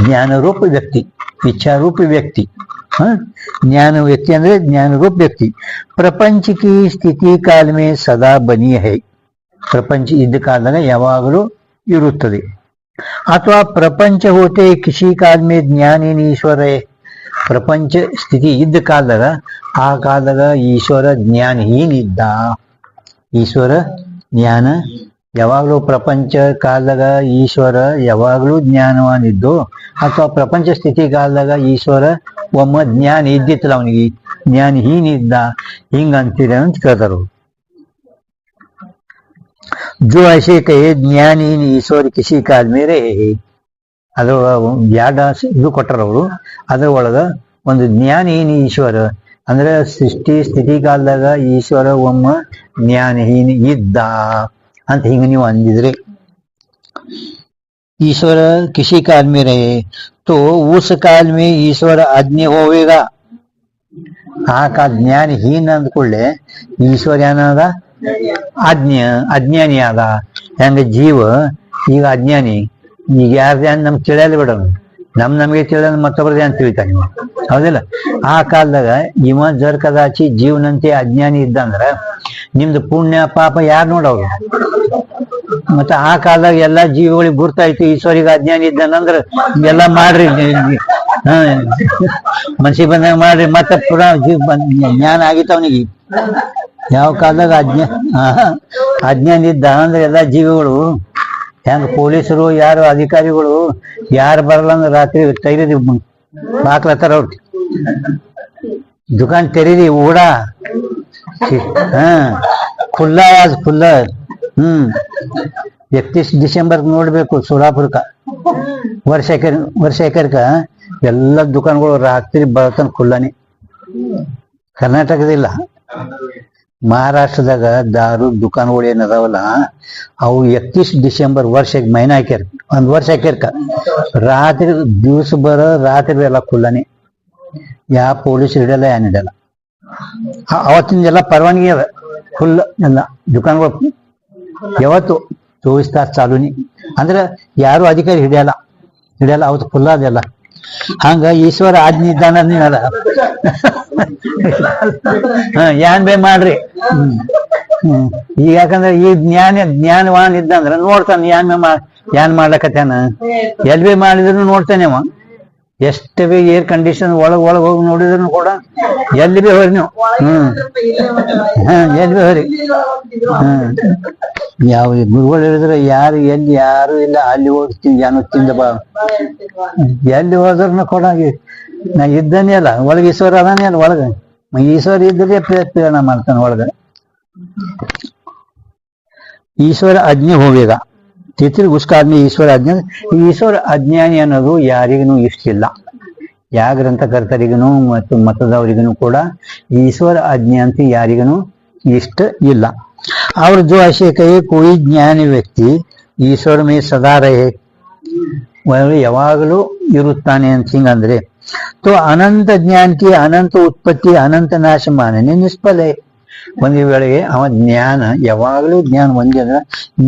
ಜ್ಞಾನರೂಪ ವ್ಯಕ್ತಿ, ಇಚ್ಛಾರೂಪಿ ವ್ಯಕ್ತಿ, ज्ञान व्यक्ति ಅಂದ್ರೆ ज्ञान रूप व्यक्ति प्रपंच की स्थिति काल में सदा बनी है. प्रपंच इद्द कालದಾಗ ಯಾವಾಗಲೂ ಇರುತ್ತದೆ. ಅಥವಾ ಪ್ರಪಂಚ ಹೋತೆ ಕಿಸಿ ಕಾಲ में ज्ञान ईश्वर है. ಪ್ರಪಂಚ ಸ್ಥಿತಿ ಇದ್ದ ಕಾಲದಾಗ ಆ ಕಾಲದಾಗ ಈಶ್ವರ ಜ್ಞಾನಹೀನ ಇದ್ದ. ಈಶ್ವರ ಜ್ಞಾನ ಯಾವಾಗಲೂ ಪ್ರಪಂಚ ಕಾಲದಾಗ ಈಶ್ವರ ಯಾವಾಗಲೂ ಜ್ಞಾನವಾನಿದ್ದು, ಅಥವಾ ಪ್ರಪಂಚ ಸ್ಥಿತಿ ಕಾಲದಾಗ ಈಶ್ವರ ಒಮ್ಮ ಜ್ಞಾನ ಇದ್ದಿತ್ತಲ್ಲ ಅವನಿಗೆ ಜ್ಞಾನಹೀನ ಇದ್ದ, ಹಿಂಗ ಅಂತೀರ ಅಂತ ಕೇಳ್ತಾರ. ಜೋ ಐಸೆ ಕಹೆ ಜ್ಞಾನಹೀನ ಈಶ್ವರ ಕಿಸಿ ಕಾಲ ಮೇಲೆ ಅದ್ರೊಳಗ ಎರಡು ಇದು ಕೊಟ್ಟಾರ ಅವರು. ಅದ್ರೊಳಗ ಒಂದು ಜ್ಞಾನಹೀನ ಈಶ್ವರ ಅಂದ್ರೆ ಸೃಷ್ಟಿ ಸ್ಥಿತಿ ಕಾಲದಾಗ ಈಶ್ವರ ಒಮ್ಮ ಜ್ಞಾನಹೀನ ಇದ್ದ ಅಂತ ಹಿಂಗ ನೀವು ಅಂದಿದ್ರೆ, ईश्वर किसी काल में रहे तो उस काल में ईश्वर अज्ञ होवेगा. ಆ ಕಾಲ ಜ್ಞಾನಹೀನ ಅಂದ್ಕೊಳ್ಳೆ ಈಶ್ವರ ಏನದ ಅಜ್ಞಾನಿ ಆದ. ಹೆಂಗ ಜೀವ ಈಗ ಅಜ್ಞಾನಿ, ಈಗ ಯಾರ್ದೇ ನಮ್ಗೆ ತಿಳಿಯಲ್ಲ ಬಿಡ, ನಮ್ಗೆ ತಿಳಿಯಲ್ಲ ಮತ್ತೊಬ್ರದೇ ಅಂತ ತಿಳಿತಾನೆ ನೀವು, ಹೌದಿಲ್ಲ? ಆ ಕಾಲದಾಗ ಇವ ಜರ್ ಕದಾಚಿ ಜೀವನಂತೆ ಅಜ್ಞಾನಿ ಇದ್ದಂದ್ರ ನಿಮ್ದು ಪುಣ್ಯ ಪಾಪ ಯಾರು ನೋಡವ್ರು? ಮತ್ತೆ ಆ ಕಾಲದಾಗ ಎಲ್ಲಾ ಜೀವಿಗಳಿಗೆ ಗುರ್ತಾಯ್ತು ಈಶ್ವರಿಗೆ ಅಜ್ಞಾನಿ ಇದ್ದಾನಂದ್ರ ಎಲ್ಲ ಮಾಡ್ರಿ, ಮನ್ಸಿಗೆ ಬಂದಾಗ ಮಾಡ್ರಿ, ಮತ್ತೆ ಪುನಃ ಜ್ಞಾನ ಆಗಿತ್ತು ಅವನಿಗೆ. ಯಾವ ಕಾಲದಾಗ ಅಜ್ಞಾನ ಇದ್ದ ಅಂದ್ರೆ ಎಲ್ಲಾ ಜೀವಿಗಳು ಹೆಂಗ ಪೊಲೀಸರು ಯಾರು ಅಧಿಕಾರಿಗಳು ಯಾರು ಬರಲ್ಲ ಅಂದ್ರೆ ರಾತ್ರಿ ತೆರೀರಿ ಬಾಕ್ಲತ್ತಾರ ಅವ್ರು, ದುಕಾನ್ ತೆರೀರಿ ಊಡ ಖುಲ್ಲಾ ಖುಲ್ಲಾ. 31 डिसेंबर ನೋಡ್ಬೇಕು ಸೋಲಾಪುರಕ್ಕ ವರ್ಷ ಎಕರ್ಕ ಎಲ್ಲ ದುಕಾನ್ಗಳು ರಾತ್ರಿ ಬರತನ ಖುಲ್ಲಾನೆ. ಕರ್ನಾಟಕದಿಲ್ಲ, ಮಹಾರಾಷ್ಟ್ರದಾಗ ದಾರು ದುಕಾನ್ಗಳು ಏನದಾವಲ್ಲ ಅವು 31 ಡಿಸೆಂಬರ್ ವರ್ಷಕ್ಕೆ ಮೈನಾ ಹಾಕ್ಯಾರ, 1 ವರ್ಷ ಹಾಕ್ಯಾರ. ರಾತ್ರಿ ದಿವ್ಸ ಬರ ರಾತ್ರಿ ಎಲ್ಲ ಖುಲ್ಲಾನೆ. ಯಾವ ಪೊಲೀಸ್ ಹಿಡಿಯಲ್ಲ, ಏನ್ ಹಿಡಿಯಲ್ಲ. ಅವತ್ತಿಂದೆಲ್ಲ ಪರವಾನಗಿ ಅದ, ಫುಲ್ ಎಲ್ಲ ದುಕಾನ್ಗಳು ಯಾವತ್ತು 24 ತಾಸು ಚಾಲೂನಿ. ಅಂದ್ರೆ ಯಾರು ಅಧಿಕಾರಿ ಹಿಡಿಯಲ್ಲ, ಅವತ್ತು ಫುಲ್ ಅದೆಲ್ಲ. ಹಂಗ ಈಶ್ವರ ಆಜ್ಞೆ ಇದ್ದಾನ ನೀವಲ್ಲ. ಏನ್ ಬೇ ಮಾಡ್ರಿ. ಈಗ ಯಾಕಂದ್ರೆ ಈ ಜ್ಞಾನವಾನ್ ಇದ್ದಂದ್ರ ನೋಡ್ತಾನ ಏನ್ ಮಾಡ್ಲಕತ್ತಾನ, ಎಲ್ ಬಿ ಮಾಡಿದ್ರು ನೋಡ್ತಾನೆ ಅವ. ಎಷ್ಟು ಬಿ ಏರ್ ಕಂಡೀಷನ್ ಒಳಗ್ ಹೋಗಿ ನೋಡಿದ್ರು ಕೂಡ ಎಲ್ಲಿ ಬಿ ಹೋರಿ ನೀವು. ಎಲ್ಲಿ ಬಿ ಹೋರಿ. ಯಾವ ಗುರುಗಳು ಹೇಳಿದ್ರೆ ಎಲ್ಲಿ ಯಾರು ಇಲ್ಲ, ಅಲ್ಲಿ ಹೋಗ್ತೀನಿ ಏನೋ ತಿಂದ ಬಾ. ಎಲ್ಲಿ ಹೋದ್ರನು ಕೂಡ ನಾ ಇದ್ದಾನೆ ಅಲ್ಲ ಒಳಗೆ, ಈಶ್ವರ ಅದಾನೆ ಅಲ್ಲ ಒಳಗ. ಈಶ್ವರ ಇದ್ರೆ ಪ್ರೇರಣ ಮಾಡ್ತಾನೆ ಒಳಗ. ಈಶ್ವರ ಆಜ್ಞೆ ಹೋವೇಗ ತಿಥಿರ್ ಉಸ್ಕ ಆಜ್ಞೆ ಈಶ್ವರ ಆಜ್ಞೆ. ಈಶ್ವರ ಅಜ್ಞಾನಿ ಅನ್ನೋದು ಯಾರಿಗೂ ಇಷ್ಟ ಇಲ್ಲ. ಯಾವ ಗ್ರಂಥಕರ್ತರಿಗೂ ಮತ್ತು ಮತದವರಿಗೂ ಕೂಡ ಈಶ್ವರ ಆಜ್ಞೆ ಅಂತ ಯಾರಿಗೂ ಇಷ್ಟ ಇಲ್ಲ. और जो ऐसे कहे कोई ज्ञानी व्यक्ति ईश्वर में सदा रहे, ಯಾವಾಗಲೂ ಇರುತ್ತಾನೆ ಅಂತ ಹಿಂಗಂದ್ರೆ तो अनंत ज्ञान की अनंत उत्पत्ति अनंत नाश मानने निष्फल है. ಒಂದು ವೇಳೆಗೆ ಅವ ಜ್ಞಾನ ಯಾವಾಗಲೂ ಜ್ಞಾನ ಒಂದೇ ಅಂದ್ರೆ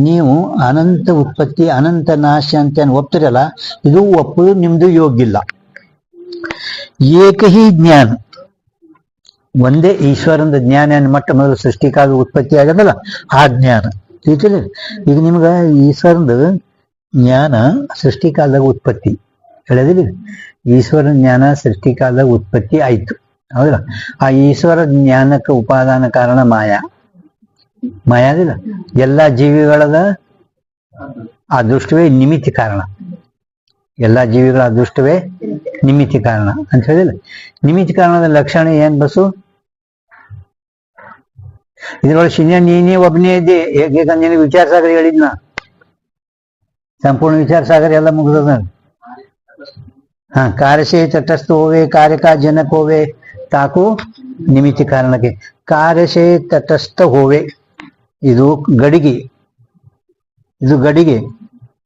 ನೀವು ಅನಂತ ಉತ್ಪತ್ತಿ ಅನಂತ ನಾಶ ಅಂತ ಒಪ್ತಿರಲ್ಲ, ಇದು ಒಪ್ಪುದು ನಿಮ್ದು ಯೋಗ್ಯ ಇಲ್ಲ. ಏಕಹಿ ಜ್ಞಾನ, ಒಂದೇ ಈಶ್ವರಂದ ಜ್ಞಾನ ಮೊಟ್ಟ ಮೊದಲು ಸೃಷ್ಟಿಕಾಗ ಉತ್ಪತ್ತಿ ಆಗದಲ್ಲ ಆ ಜ್ಞಾನ ತಿಳಿತಿಲ್ಲ. ಈಗ ನಿಮ್ಗ ಈಶ್ವರಂದ ಜ್ಞಾನ ಸೃಷ್ಟಿಕಾಲದಾಗ ಉತ್ಪತ್ತಿ ಹೇಳದಿಲ್ಲ. ಈಶ್ವರ ಜ್ಞಾನ ಸೃಷ್ಟಿಕಾಲದಾಗ ಉತ್ಪತ್ತಿ ಆಯ್ತು, ಹೌದಲ್ಲ. ಆ ಈಶ್ವರ ಜ್ಞಾನಕ್ಕೆ ಉಪಾದಾನ ಕಾರಣ ಮಾಯಾದಿಲ್ಲ. ಎಲ್ಲಾ ಜೀವಿಗಳದ ಅದೃಷ್ಟವೇ ನಿಮಿತ್ತಿ ಕಾರಣ. ಎಲ್ಲಾ ಜೀವಿಗಳ ಅದೃಷ್ಟವೇ ನಿಮಿತ್ತಿ ಕಾರಣ ಅಂತ ಹೇಳಿಲ್ಲ. ನಿಮಿತ್ತಿ ಕಾರಣದ ಲಕ್ಷಣ ಏನ್ ಬಸ್ಸು? ಇದ್ರೊಳಗೆ ಶಿನ್ಯ ನೀನೇ ಒಬ್ಬನೇ ಇದ್ದೆ. ನಿನಗೆ ವಿಚಾರ ಸಾಗರ ಹೇಳಿದ್ನ, ಸಂಪೂರ್ಣ ವಿಚಾರ ಸಾಗರ ಎಲ್ಲ ಮುಗಿದ. कार्य से तटस्थ होवे, कार्य का जनक होवे, ताको निमित्त कारणಕ್ಕೆ. कार्य से तटस्थ होवे ಇದು ಗಡಿಗೆ,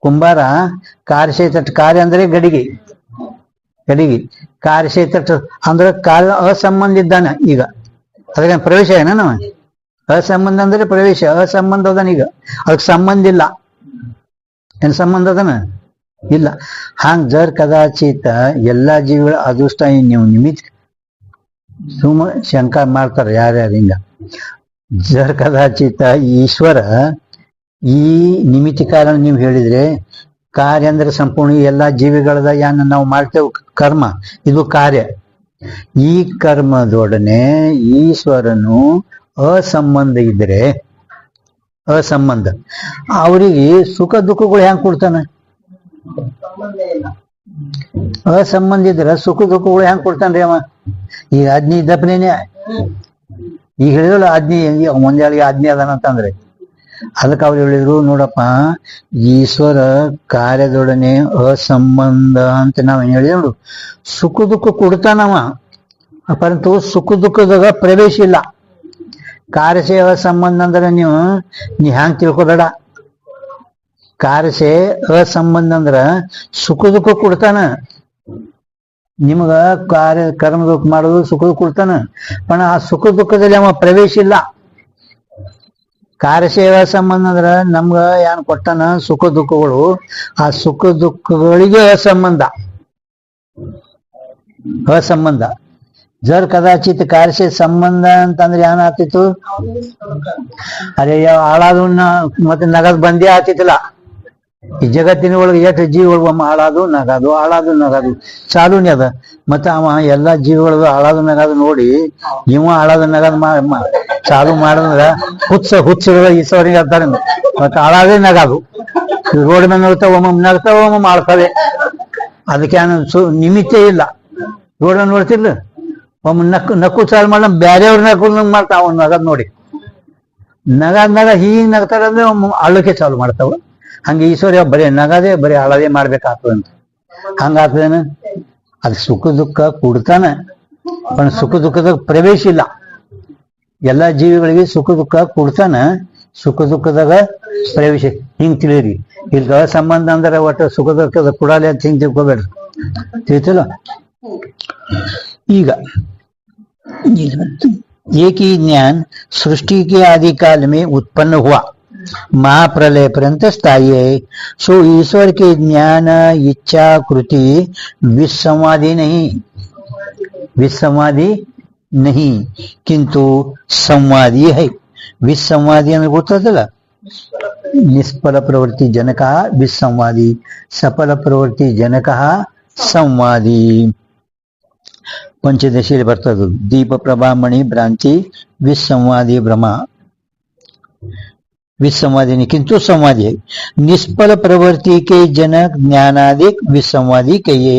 ಕುಂಬಾರ. ಕಾರ್ಯ से ಕಾರ್ಯ ಅಂದ್ರೆ ಗಡಿಗೆ, ಕಾರ್ಯ से ತಟ ಅಂದ್ರೆ ಕಾರ್ಯ ಅಸಂಬಂಧ ಇದ್ದಾನೆ. ಈಗ ಅದಕ್ಕೆ ಪ್ರವೇಶ ಏನ ನಾವು ಅಸಂಬಂಧ ಅಂದ್ರೆ ಪ್ರವೇಶ, ಅಸಂಬಂಧ ಅದಾನ. ಈಗ ಅದಕ್ಕೆ ಸಂಬಂಧ ಇಲ್ಲ. ಏನ್ ಸಂಬಂಧ ಅದನ ಇಲ್ಲ. ಹಾಂಗ್ ಜರ್ ಕದಾಚಿತ ಎಲ್ಲಾ ಜೀವಿಗಳ ಅದೃಷ್ಟ ನೀವು ನಿಮಿತ್ ಸುಮ ಶಂಕ ಮಾಡ್ತಾರ ಯಾರ್ಯಾರು ಹಿಂಗ. ಜರ್ ಕದಾಚಿತ ಈಶ್ವರ ಈ ನಿಮಿತ್ತಿ ಕಾರಣ ನೀವು ಹೇಳಿದ್ರೆ, ಕಾರ್ಯ ಅಂದ್ರೆ ಸಂಪೂರ್ಣ ಎಲ್ಲಾ ಜೀವಿಗಳದ ಯಾನ ನಾವು ಮಾಡ್ತೇವೆ ಕರ್ಮ, ಇದು ಕಾರ್ಯ. ಈ ಕರ್ಮದೊಡನೆ ಈಶ್ವರನು ಅಸಂಬಂಧ ಇದ್ರೆ, ಅಸಂಬಂಧ ಅವರಿಗೆ ಸುಖ ದುಃಖಗಳು ಹೆಂಗ್ ಕೊಡ್ತಾನೆ? ಅಸಂಬಂಧ ಇದ್ರ ಸುಖ ದುಃಖಗಳು ಹೆಂಗ್ ಕೊಡ್ತಾನ್ರಿ ಅವ? ಈಗ ಆಜ್ಞೆ ಇದ್ದಪ್ಪನೇನೆ, ಈಗ ಹೇಳಿದ್ರಲ್ಲ ಆಜ್ಞೆ ಮುಂಜಾಳಿಗೆ ಆಜ್ಞೆ ಅದಾನಂತಂದ್ರೆ ಅದಕ್ಕೆ ಅವ್ರು ಹೇಳಿದ್ರು, ನೋಡಪ್ಪ ಈಶ್ವರ ಕಾರ್ಯದೊಡನೆ ಅಸಂಬಂಧ ಅಂತ ನಾವೇನ್ ಹೇಳಿದೆ ನೋಡು. ಸುಖ ದುಃಖ ಕೊಡ್ತಾನವ, ಪರಂತು ಸುಖ ದುಃಖದಾಗ ಪ್ರವೇಶ ಇಲ್ಲ. ಕಾರ್ಯಸೇ ಅಸಂಬಂಧ ಅಂದ್ರೆ ನೀ ಹ್ಯಾಂಗ್ ತಿಳ್ಕೊಬೇಡ. ಕಾರ್ಯಸೇ ಅಸಂಬಂಧ ಅಂದ್ರ ಸುಖ ದುಃಖ ಕೊಡ್ತಾನ ನಿಮಗ. ಕರ್ಮ ದುಃಖ ಮಾಡೋದು ಸುಖ ದುಃಖ ಕೊಡ್ತಾನ, पण ಆ ಸುಖ ದುಃಖದಲ್ಲಿ ಅವ ಪ್ರವೇಶ ಇಲ್ಲ. ಕಾರ್ಯಸೇವಾ ಸಂಬಂಧ ಅಂದ್ರ ನಮ್ಗ ಏನ್ ಕೊಟ್ಟಾನ ಸುಖ ದುಃಖಗಳು, ಆ ಸುಖ ದುಃಖಗಳಿಗೆ ಅಸಂಬಂಧ. ಜರ್ ಕದಾಚಿತ್ ಕಾರ್ಯಸೇ ಸಂಬಂಧ ಅಂತಂದ್ರೆ ಏನಾಗ್ತಿತ್ತು? ಅರೆ ಹಾಳಾದನ್ನ ಮತ್ತೆ ನಗದ್ ಬಂದೇ ಆಗ್ತಿತ್ತಲ್ಲ. ಈ ಜಗತ್ತಿನ ಒಳಗೆ ಎಷ್ಟು ಜೀವಿಗಳು ಒಮ್ಮ ಹಾಳಾದು ನಗದು ಚಾಲೂನಿ ಅದ. ಮತ್ತೆ ಅವ ಎಲ್ಲಾ ಜೀವಿಗಳದು ಹಾಳಾದು ನಗದು ನೋಡಿ ಇವ ಹಾಳಾದು ನಗದು ಚಾಲು ಮಾಡಿದ್ರ ಹುಚ್ಚ ಈಶ್ವರಿಗೆ ಅಂತಾರೆ. ಮತ್ತೆ ಹಾಳಾದೇ ನಗದು ರೋಡ್ ಮೇಲೆ ನೋಡ್ತಾವ, ಒಮ್ಮೊಮ್ಮೆ ನಗ್ತಾವ, ಒಮ್ಮೊಮ್ಮೆ ಮಾಡ್ತವೆ. ಅದಕ್ಕೆ ನಿಮಿತ್ತೇ ಇಲ್ಲ. ರೋಡ್ ನೋಡ್ತಿರ್ಲ ಒಮ್ಮೆ ನಕ್ಕು ಚಾಲು ಮಾಡ, ಬ್ಯಾರೆಯವ್ರ ನಕ್ಕು ಮಾಡ್ತಾವ. ಅವ್ನ ನಗದ್ ನೋಡಿ ನಗ ಹೀಗ್ ನಗ್ತಾರಂದ್ರೆ ಅಳ್ಳಕ್ಕೆ ಚಾಲು ಮಾಡ್ತಾವ. ಹಂಗೆ ಈಶ್ವರ್ಯ ಬರೀ ನಗದೇ ಬರೀ ಹಾಳದೇ ಮಾಡ್ಬೇಕಾಗ್ತದಂತ. ಹಂಗಾಗ್ತದೇನ? ಅದು ಸುಖ ದುಃಖ ಕೊಡ್ತಾನ, पण ಸುಖ ದುಃಖದಾಗ ಪ್ರವೇಶ ಇಲ್ಲ. ಎಲ್ಲ ಜೀವಿಗಳಿಗೆ ಸುಖ ದುಃಖ ಕೊಡ್ತಾನ, ಸುಖ ದುಃಖದಾಗ ಪ್ರವೇಶ. ಹಿಂಗ್ ತಿಳಿರಿ, ಇಲ್ಲಿ ಸಂಬಂಧ ಅಂದ್ರೆ ಒಟ್ಟು ಸುಖ ದುಃಖದ ಕೊಡಾಲಿ ಅಂತ ಹಿಂಗ್ ತಿಳ್ಕೊಬೇಡ್ರಿ, ತಿಳಿತಲ್ಲ. ಈಗ एक ही ज्ञान सृष्टि के आदि काल में उत्पन्न हुआ, महाप्रलय पर्यंत स्थायी है. सो ईश्वर के ज्ञान इच्छा कृति विसंवादी नहीं, विसंवादी नहीं किंतु संवादी है. विसंवादी ಅಂದ್ರೆ ಗೊತ್ತಾಯ್ತಲ್ಲ, ನಿಷ್ಫಲ ಪ್ರವೃತ್ತಿ ಜನಕ ವಿಸಂವಾದಿ, ಸಫಲ ಪ್ರವೃತ್ತಿ ಜನಕ ಸಂವಾದಿ. पंचदशीಯಲ್ಲಿ ಬರ್ತದೆ, दीप प्रभा मणि भ्रांति विसंवादी भ्रम, विसंवादी नहीं किंतु संवादी है. निष्फल प्रवृत्ति के जनक ज्ञानादिक विसंवादी कहिए.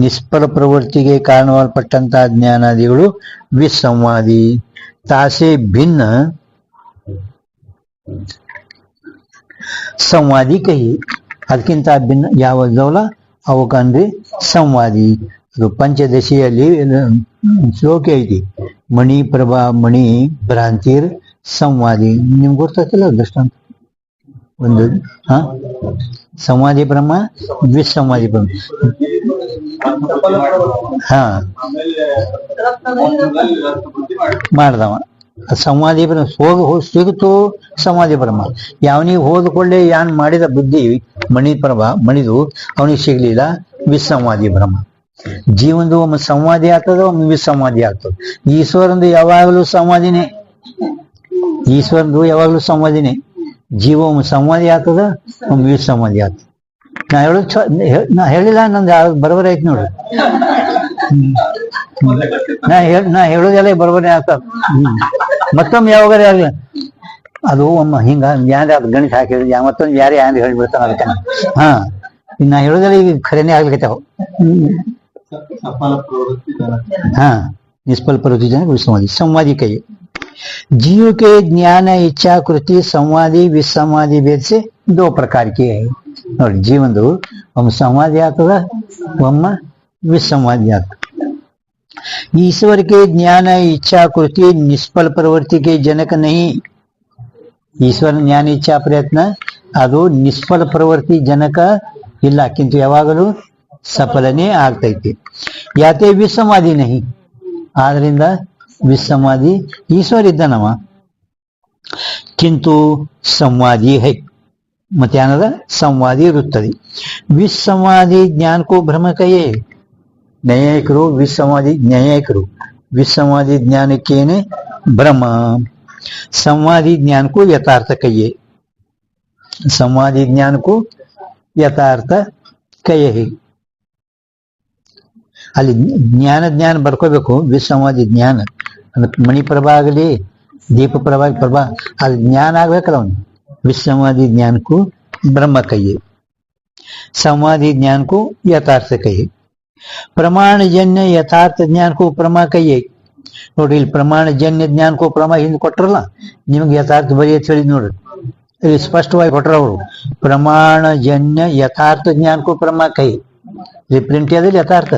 निष्फल ಪ್ರವೃತ್ತಿಗೆ ಕಾರಣವಾಗಲ್ಪಟ್ಟಂತ ಜ್ಞಾನಾದಿಗಳು ವಿಸಂವಾದಿ. ತಾಸೆ ಭಿನ್ನ ಸಂವಾದಿ ಕಹಿए. ಅದಕ್ಕಿಂತ ಭಿನ್ನ ಯಾವ್ದವಲ್ಲ ಅವಕಂದ್ರೆ ಸಂವಾದಿ. ಅದು ಪಂಚದಶಿಯಲ್ಲಿ ಶ್ಲೋಕ ಐತಿ, ಮಣಿ ಪ್ರಭಾ ಮಣಿ ಭ್ರಾಂತಿರ್ ಸಂವಾದಿ. ನಿಮ್ಗೆ ಗೊತ್ತಾಗ್ತಿಲ್ಲ ದೃಷ್ಟಾಂತ ಒಂದು. ಸಂವಾದಿ ಬ್ರಹ್ಮ, ದ್ವಿಸಂವಾದಿ ಬ್ರಹ್ಮ. ಹಾ ಮಾಡ್ದವ ಸಂವಾದಿ ಬ್ರಹ್ಮ ಸಿಗುತ್ತೋ ಸಂವಾದಿ ಬ್ರಹ್ಮ. ಯಾವನಿಗೆ ಹೋದ್ಕೊಳ್ಳೆ ಯಾನ್ ಮಾಡಿದ ಬುದ್ಧಿ ಮಣಿ ಪ್ರಭಾ ಮಣಿದು ಅವನಿಗೆ ಸಿಗ್ಲಿಲ್ಲ, ವಿಸಂವಾದಿ ಬ್ರಹ್ಮ. ಜೀವನದು ಒಮ್ಮೆ ಸಂವಾದಿ ಆಗ್ತದ, ಒಮ್ಮೆ ವಿಸಂವಾದಿ ಆಗ್ತದೆ. ಈಶ್ವರಂದು ಯಾವಾಗಲೂ ಸಂವಾದಿನೇ, ಈಶ್ವರಂದು ಯಾವಾಗಲೂ ಸಂವಾದಿನೇ. ಜೀವ ಒಮ್ಮೆ ಸಂವಾದಿ ಆಗ್ತದ, ಒಮ್ಮೆ ವಿಸಂವಾದಿ ಆಗ್ತದೆ. ನಾ ಹೇಳಿಲ್ಲ, ನಂದು ಬರೋಬರಿ ಆಯ್ತು ನೋಡ್ರಿ. ನಾ ಹೇಳೋದೆಲ್ಲ ಬರೋಬರಿ ಆಗ್ತದ. ಮತ್ತೊಮ್ಮೆ ಯಾವಾಗಾರ ಆಗ್ಲಿ ಅದು ಒಮ್ಮ ಹಿಂಗ ಯಾರು ಅದು ಗಣಿತ ಹಾಕಿದ್ರೆ ಮತ್ತೊಂದು ಯಾರೇ ಯಾರು ಹೇಳಿಬಿಡ್ತಾನ ಅದಕ್ಕೆ. ಹಾ ನಾ ಹೇಳೋದೆಲ್ಲ ಈಗ ಖರೇನೆ ಆಗ್ಲಿಕತ್ತಾವ. हाँ निष्फल प्रवृत्ति जनक विसंवादी. संवादी कहिए. जीव के ज्ञान इच्छा कृति संवादी विसंवादी भेद से दो प्रकार की है. और जीवन दो हम संवादी आता हम विसंवादी आता. ईश्वर के ज्ञान इच्छा कृति निष्फल प्रवृत्ति के जनक नहीं. ईश्वर ज्ञान इच्छा प्रयत्न ಅದು ನಿಷ್ಫಲ ಪ್ರವೃತ್ತಿ ಜನಕ ಇಲ್ಲ, ಕಿಂತು ಯಾವಾಗಲೂ ಸಫಲನೇ ಆಗ್ತೈತಿ. ಯಾತೆ ವಿಸಂವಾದಿ ನಹಿ, ಆದ್ರಿಂದ ವಿಸಂವಾದಿ ಈಶ್ವರ ಇದ್ದಾನವ, ಕಿಂತು ಸಂವಾದಿ ಹೈ. ಮತ್ತೆ ಏನದ ಸಂವಾದಿ ಇರುತ್ತದೆ. ವಿಸಂವಾದಿ ಜ್ಞಾನಕ್ಕೂ ಭ್ರಮ ಕಯೇ. ನ್ಯಾಯಿಕರು ವಿಸಂವಾದಿ ನ್ಯಾಯಿಕರು ವಿಸಂವಾದಿ ಜ್ಞಾನಕ್ಕೇನೆ ಭ್ರಮ. ಸಂವಾದಿ ಜ್ಞಾನಕ್ಕೂ ಯಥಾರ್ಥ ಕಯೇ. ಸಂವಾದಿ ಜ್ಞಾನಕ್ಕೂ ಯಥಾರ್ಥ ಕಯೇ. ಅಲ್ಲಿ ಜ್ಞಾನ ಬರ್ಕೋಬೇಕು. ವಿಸಂವಾದಿ ಜ್ಞಾನ ಅಂದ್ರೆ ಮಣಿಪ್ರಭಾ ಆಗಲಿ ದೀಪ ಪ್ರಭಾ ಅಲ್ಲಿ ಜ್ಞಾನ ಆಗ್ಬೇಕಲ್ಲ ಅವನು. ವಿಸಂವಾದಿ ಜ್ಞಾನಕ್ಕೂ ಬ್ರಹ್ಮ ಕೈಯೇ, ಸಂವಾದಿ ಜ್ಞಾನಕ್ಕೂ ಯಥಾರ್ಥ ಕೈಯೇ. ಪ್ರಮಾಣಜನ್ಯ ಯಥಾರ್ಥ ಜ್ಞಾನಕ್ಕೂ ಪ್ರಮಾ ಕೈಯೇ. ನೋಡ್ರಿ, ಇಲ್ಲಿ ಪ್ರಮಾಣಜನ್ಯ ಜ್ಞಾನಕ್ಕೂ ಪ್ರಮಾ ಹಿಂದೆ ಕೊಟ್ರಲ್ಲ, ನಿಮ್ಗೆ ಯಥಾರ್ಥ ಬರೀ ಅಂತ ಹೇಳಿದ್ ನೋಡ್ರಿ, ಇಲ್ಲಿ ಸ್ಪಷ್ಟವಾಗಿ ಕೊಟ್ರ ಅವರು. ಪ್ರಮಾಣಜನ್ಯ ಯಥಾರ್ಥ ಜ್ಞಾನಕ್ಕೂ ಪ್ರಮಾ ಕೈ ಪ್ರಿಂಟ್ ಅದಲ್ಲಿ ಯಥಾರ್ಥ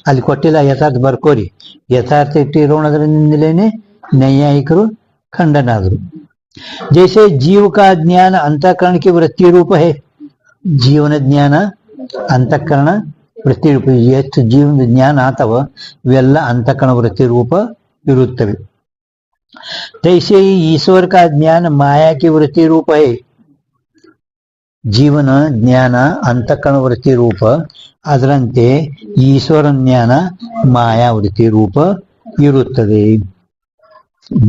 ಅಲ್ಲಿ ಕೊಟ್ಟಿಲ್ಲ, ಯಥಾರ್ಥ ಬರ್ಕೋರಿ. ಯಥಾರ್ಥ ಇಟ್ಟಿರೋಣದ್ರಿಂದಲೇನೆ ನೈಯಾಯಿಕರು ಖಂಡನಾದರು. ಜೈಸೆ ಜೀವ ಕಾ ಜ್ಞಾನ ಅಂತಃಕರಣ की ವೃತ್ತಿ ರೂಪ है. ಜೀವನ ಜ್ಞಾನ ಅಂತಃಕರಣ ವೃತ್ತಿ ರೂಪ. ಎಷ್ಟು ಜೀವನದ ಜ್ಞಾನ ಆತವ ಇವೆಲ್ಲ ಅಂತಃಕರಣ ವೃತ್ತಿ ರೂಪ ಇರುತ್ತವೆ. तैसे ही ईश्वर का ज्ञान माया की वृत्ति रूप है. ಜೀವನ ಜ್ಞಾನ ಅಂತಃಕರಣ ವೃತ್ತಿ ರೂಪ, ಅದರಂತೆ ಈಶ್ವರ ಜ್ಞಾನ ಮಾಯಾವೃತ್ತಿ ರೂಪ ಇರುತ್ತದೆ.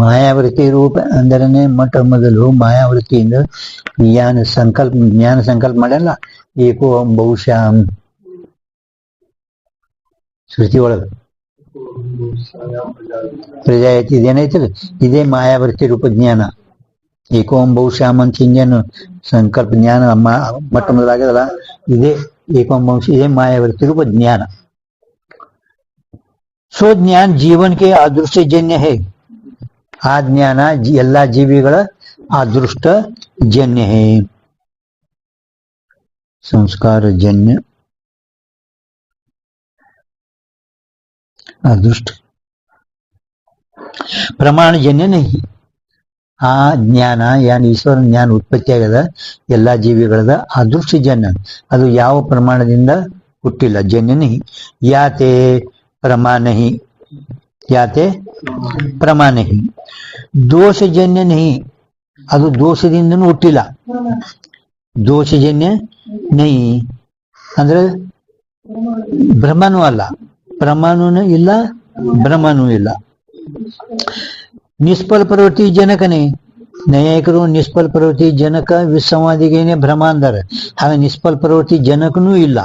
ಮಾಯಾವೃತ್ತಿ ರೂಪ ಅಂದರನೆ ಮೊಟ್ಟ ಮೊದಲು ಮಾಯಾವೃತ್ತಿಯಿಂದ ಜ್ಞಾನ ಸಂಕಲ್ಪ ಮಾಡಲ್ಲ. ಏಕೋ ಬಹುಶಃ ಶ್ರುತಿ ಒಳಗ ಪ್ರಜಾಯತಿ ಇದೇನೈತಲ್ಲ, ಇದೇ ಮಾಯಾವೃತ್ತಿ ರೂಪ ಜ್ಞಾನ. ಏಕೋಂ ಬಹುಶಾಮ್ ಅಂತ ಹಿಂಗೇನು ಸಂಕಲ್ಪ ಜ್ಞಾನ ಮೊಟ್ಟ ಮೊದಲಾಗ್ಯದಲ್ಲ, ಇದೇ ಏಕೋಂ ಬಹುಶ, ಇದೇ ಮಾಯಾವೃತ್ತಿ ರೂಪ ಜ್ಞಾನ. सो ज्ञान जीवन के अदृष्ट जन्य है. आ ज्ञान ಎಲ್ಲಾ ಜೀವಿಗಳ ಅದೃಷ್ಟ ಜನ್ಯ है. ಸಂಸ್ಕಾರ ಜನ್ಯ ಅದೃಷ್ಟ ಪ್ರಮಾಣಜನ್ಯ ನಹಿ. ಆ ಜ್ಞಾನ ಯಾನ್ ಈಶ್ವರ ಜ್ಞಾನ ಉತ್ಪತ್ತಿ ಆಗದ ಎಲ್ಲಾ ಜೀವಿಗಳದ ಅದೃಷ್ಟಜನ್ಯ, ಅದು ಯಾವ ಪ್ರಮಾಣದಿಂದ ಹುಟ್ಟಿಲ್ಲ. ಜನ್ಯ ನಹಿ. ಯಾತೆ ಪ್ರಮಾಣಹಿ, ಯಾತೆ ಪ್ರಮಾಣಹಿ. ದೋಷಜನ್ಯ ನಹಿ, ಅದು ದೋಷದಿಂದನೂ ಹುಟ್ಟಿಲ್ಲ. ದೋಷಜನ್ಯ ನಹಿ ಅಂದ್ರೆ ಭ್ರಮನೂ ಅಲ್ಲ, ಪ್ರಮಾಣನೂ ಇಲ್ಲ, ಭ್ರಮನೂ ಇಲ್ಲ. ನಿಷ್ಫಲ ಪ್ರವೃತ್ತಿ ಜನಕನೇ. ನೈಯಾಯಿಕರು ನಿಷ್ಫಲ ಪ್ರವೃತ್ತಿ ಜನಕ ವಿಸಂವಾದಿಗೇನೆ ಭ್ರಮ ಅಂದಾರೆ. ಹಾಗೆ ನಿಷ್ಫಲ ಪ್ರವೃತ್ತಿ ಜನಕನೂ ಇಲ್ಲ.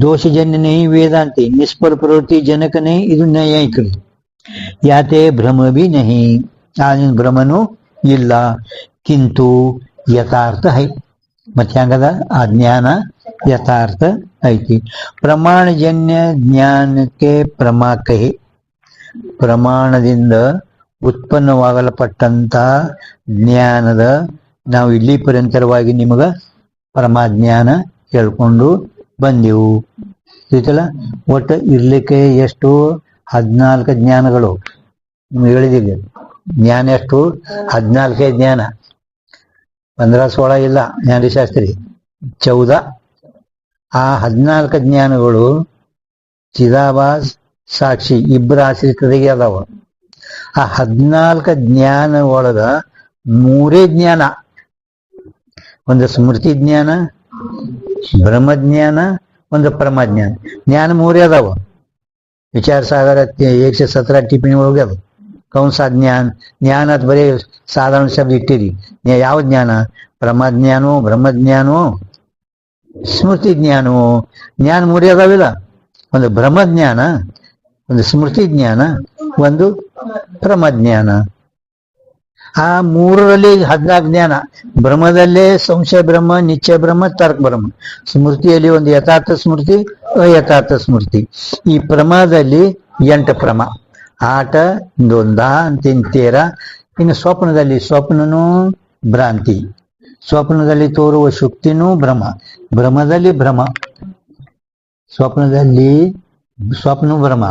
ದೋಷಜನ್ಯ ನಹಿ ವೇದಾಂತಿ, ನಿಷ್ಫಲ ಪ್ರವೃತ್ತಿ ಜನಕನೇ ಇದು ನೈಯಾಯಿಕರು. ಯಾತೆ ಭ್ರಮ ಬಿ ನಹಿ, ಆಗಿನ ಭ್ರಮನೂ ಇಲ್ಲ. ಕಿಂತು ಯಥಾರ್ಥ ಹೈ, ಮತ್ತೆ ಹಂಗದ ಆ ಜ್ಞಾನ ಯಥಾರ್ಥ ಐತಿ. ಪ್ರಮಾಣಜನ್ಯ ಜ್ಞಾನಕ್ಕೆ ಪ್ರಮಾ ಕಹಿ. ಪ್ರಮಾಣದಿಂದ ಉತ್ಪನ್ನವಾಗಲ್ಪಟ್ಟಂತ ಜ್ಞಾನದ ನಾವು ಇಲ್ಲಿ ಪರ್ಯಂತರವಾಗಿ ನಿಮಗ ಪರಮಾಜ್ಞಾನ ಹೇಳ್ಕೊಂಡು ಬಂದೆವು. ಗೊತ್ತಲ್ಲ, ಒಟ್ಟು ಇರ್ಲಿಕ್ಕೆ ಎಷ್ಟು 14 ಜ್ಞಾನಗಳು ನಿಮ್ಗೆ ಹೇಳಿದೀವಿ. ಜ್ಞಾನ ಎಷ್ಟು? 14 ಜ್ಞಾನ, 15-16 ಇಲ್ಲ. ಜ್ಞಾನಶಾಸ್ತ್ರಿ 14. ಆ 14 ಜ್ಞಾನಗಳು ಚಿದಾಭಾಸ್ ಸಾಕ್ಷಿ ಇಬ್ಬರ ಆಶ್ರಿತರಿಗೆ ಅದಾವ. ಆ 14 ಜ್ಞಾನ ಒಳಗ 3 ಜ್ಞಾನ, ಒಂದು ಸ್ಮೃತಿ ಜ್ಞಾನ, ಬ್ರಹ್ಮಜ್ಞಾನ, ಒಂದು ಪರಮಜ್ಞಾನ. ಜ್ಞಾನ 3 ಅದಾವ. ವಿಚಾರ ಸಾಗರ 117 ಟಿಪ್ಪಣಿ ಒಳಗೆ ಅದು ಕೌನ್ಸ ಜ್ಞಾನ. ಜ್ಞಾನ ಅದು ಬರೀ ಸಾಧಾರಣ ಶಬ್ದ ಇಟ್ಟಿರಿ. ಯಾವ ಜ್ಞಾನ? ಪರಮಜ್ಞಾನೋ, ಬ್ರಹ್ಮಜ್ಞಾನೋ, ಸ್ಮೃತಿ ಜ್ಞಾನೋ. ಜ್ಞಾನ 3 ಅದಾವಿಲ್ಲ. ಒಂದು ಬ್ರಹ್ಮಜ್ಞಾನ, ಒಂದು ಸ್ಮೃತಿ ಜ್ಞಾನ, ಒಂದು ಪರಮಜ್ಞಾನ. ಆ 3ರಲ್ಲಿ 14 ಜ್ಞಾನ. ಬ್ರಹ್ಮದಲ್ಲೇ ಸಂಶಯ ಬ್ರಹ್ಮ, ನಿಶ್ಚಯ ಬ್ರಹ್ಮ, ತರ್ಕ ಬ್ರಹ್ಮ. ಸ್ಮೃತಿಯಲ್ಲಿ ಒಂದು ಯಥಾರ್ಥ ಸ್ಮೃತಿ, ಅಯಥಾರ್ಥ ಸ್ಮೃತಿ. ಈ ಪ್ರಮಾದಲ್ಲಿ 8 ಪ್ರಮ. ಆಟ ದೊಂದ ಅಂತಿಂತೇರ. ಇನ್ನು ಸ್ವಪ್ನದಲ್ಲಿ ಸ್ವಪ್ನನೂ ಭ್ರಾಂತಿ, ಸ್ವಪ್ನದಲ್ಲಿ ತೋರುವ ಶುಕ್ತಿನೂ ಭ್ರಮ, ಭ್ರಮದಲ್ಲಿ ಭ್ರಮ. ಸ್ವಪ್ನದಲ್ಲಿ ಸ್ವಪ್ನ ಭ್ರಮ,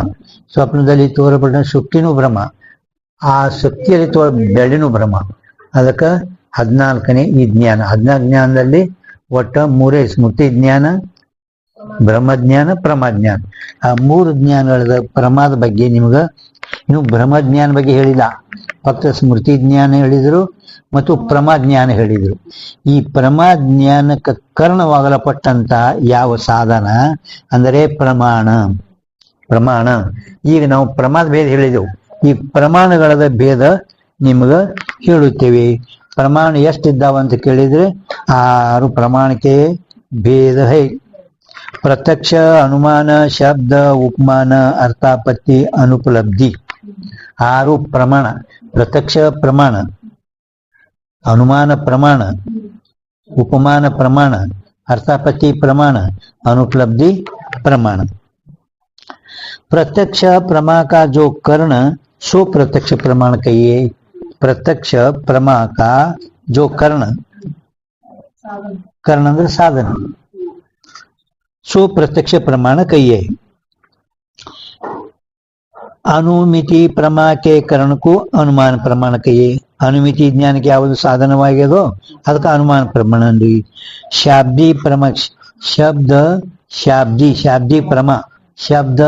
ಸ್ವಪ್ನದಲ್ಲಿ ತೋರಪಟ್ಟ ಶುಕ್ತಿನೂ ಭ್ರಮ, ಆ ಶಕ್ತಿಯಲ್ಲಿ ತೋರ ಬೆಳ್ಳಿನೂ ಭ್ರಮ. ಅದಕ್ಕೆ 14ನೇ ಈ ಜ್ಞಾನ. 14 ಜ್ಞಾನದಲ್ಲಿ ಒಟ್ಟ 3 ಸ್ಮೃತಿ ಜ್ಞಾನ, ಬ್ರಹ್ಮಜ್ಞಾನ, ಪ್ರಮಾಜ್ಞಾನ. ಆ 3 ಜ್ಞಾನಗಳ ಪ್ರಮಾದ ಬಗ್ಗೆ ನಿಮ್ಗ ಇನ್ನು ಬ್ರಹ್ಮಜ್ಞಾನ ಬಗ್ಗೆ ಹೇಳಿಲ್ಲ. ಫಕ್ತ ಸ್ಮೃತಿ ಜ್ಞಾನ ಹೇಳಿದ್ರು ಮತ್ತು ಪ್ರಮಾಜ್ಞಾನ ಹೇಳಿದ್ರು. ಈ ಪ್ರಮಾಜ್ಞಾನಕ್ಕೆ ಕಾರಣವಾಗಲ್ಪಟ್ಟಂತ ಯಾವ ಸಾಧನ ಅಂದರೆ ಪ್ರಮಾಣ. ಪ್ರಮಾಣ. ಈಗ ನಾವು ಪ್ರಮಾದ ಭೇದ ಹೇಳಿದೆವು. ಈ ಪ್ರಮಾಣಗಳ ಭೇದ ನಿಮ್ಗ ಹೇಳುತ್ತೇವೆ. ಪ್ರಮಾಣ ಎಷ್ಟಿದ್ದಾವ ಅಂತ ಕೇಳಿದ್ರೆ 6 ಪ್ರಮಾಣಕ್ಕೆ ಭೇದ ಹೈ. ಪ್ರತ್ಯಕ್ಷ, ಅನುಮಾನ, ಶಬ್ದ, ಉಪಮಾನ, ಅರ್ಥಾಪತ್ತಿ, ಅನುಪಲಬ್ಧಿ. 6 ಪ್ರಮಾಣ. ಪ್ರತ್ಯಕ್ಷ ಪ್ರಮಾಣ, ಅನುಮಾನ ಪ್ರಮಾಣ, ಉಪಮಾನ ಪ್ರಮಾಣ, अर्थापत्ति प्रमाण, अनुपलब्धि प्रमाण। प्रत्यक्ष प्रमा का जो कर्ण सो प्रत्यक्ष प्रमाण कहिए। प्रत्यक्ष प्रमा का जो कर्ण, कर्ण अंदर साधन, सो प्रत्यक्ष प्रमाण कहिए। ಅನುಮಿತಿ ಪ್ರಮಾಕ್ಕೆ ಕರ್ಣಕ್ಕೂ ಅನುಮಾನ ಪ್ರಮಾಣ ಕೈಯೇ। ಅನುಮಿತಿ ಜ್ಞಾನಕ್ಕೆ ಯಾವುದು ಸಾಧನವಾಗ್ಯದೋ ಅದಕ್ಕೆ ಅನುಮಾನ ಪ್ರಮಾಣ ಅಂದ್ರಿ। ಶಾಬ್ದಿ ಪ್ರಮ ಶಬ್ದ ಶಾಬ್ದಿ ಶಾಬ್ದಿ ಪ್ರಮ ಶಬ್ದ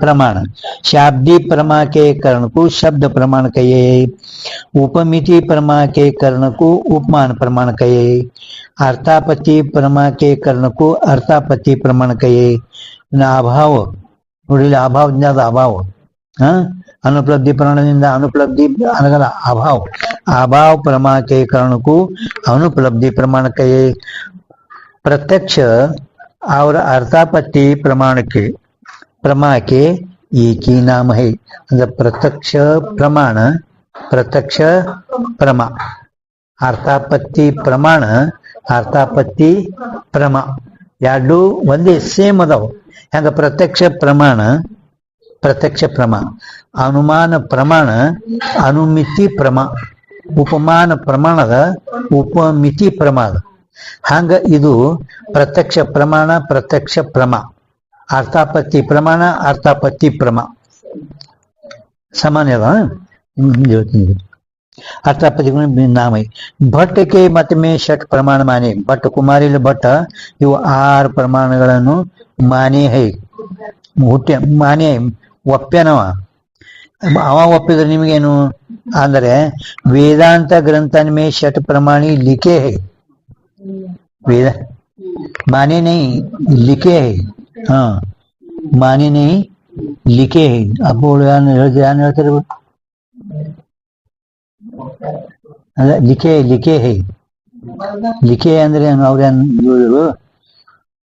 प्रमाण। शाब्दी प्रमा के कर्ण को शब्द प्रमाण कहे। उपमिति प्रमा के कर्ण को उपमान प्रमाण कहे। अर्थापत्ति प्रमा के कर्ण को अर्थापत्ति प्रमाण कहे। अभाव ನೋಡಿಲ್ಲ, ಅಭಾವ ಜ್ಞಾದ ಅಭಾವ, ಅನುಪಲಬ್ಧಿ ಪ್ರಮಾಣದಿಂದ ಅನುಪಲಬ್ಧಿ ಅನ್ನಗಲ್ಲ ಅಭಾವ। अभाव प्रमा के कर्ण को अनुपलब्धि प्रमाण कहे। प्रत्यक्ष और अर्थापत्ति प्रमाण के प्रमा के एक ही नाम है। ಅಂದ್ರೆ प्रत्यक्ष प्रमाण, प्रत्यक्ष प्रमा, अर्थापत्ति प्रमाण, अर्थापत्ति प्रमा ಎರಡು ಒಂದೇ ಸೇಮ್ ಅದಾವ। ಹೆಂಗ ಪ್ರತ್ಯಕ್ಷ ಪ್ರಮಾಣ ಪ್ರತ್ಯಕ್ಷ ಪ್ರಮ, ಅನುಮಾನ ಪ್ರಮಾಣ ಅನುಮಿತಿ ಪ್ರಮ, ಉಪಮಾನ ಪ್ರಮಾಣದ ಉಪಮಿತಿ ಪ್ರಮಾಣ, ಹಂಗ ಇದು ಪ್ರತ್ಯಕ್ಷ ಪ್ರಮಾಣ ಪ್ರತ್ಯಕ್ಷ ಪ್ರಮ अर्थापत्ती प्रमाण अर्थापत्ती प्रमा समान है अर्थापत्ति नाम है भट्ट के मत में षट प्रमाण माने भट्ट कुमारिल भट्ट इव 6 प्रमाणಗಳನ್ನು ಮಾನೆ ಹೈ ಹುಟ್ಟೆ ಮಾನೆ ಒಪ್ಪ್ಯನವ ಅವ ಒಪ್ಪಿದ್ರೆ ನಿಮಗೇನು ಅಂದ್ರೆ ವೇದಾಂತ ग्रंथन में षट प्रमाणी लिखे है वेद माने नहीं लिखे है हाँ माने नहीं लिखे है अब ಹೇಳ್ತಾರೆ ಅಲ್ಲ ಲಿಖೆ ಲಿಖೆ ಹೈ ಲಿಖೆ ಅಂದ್ರೆ ಅವ್ರೇನ್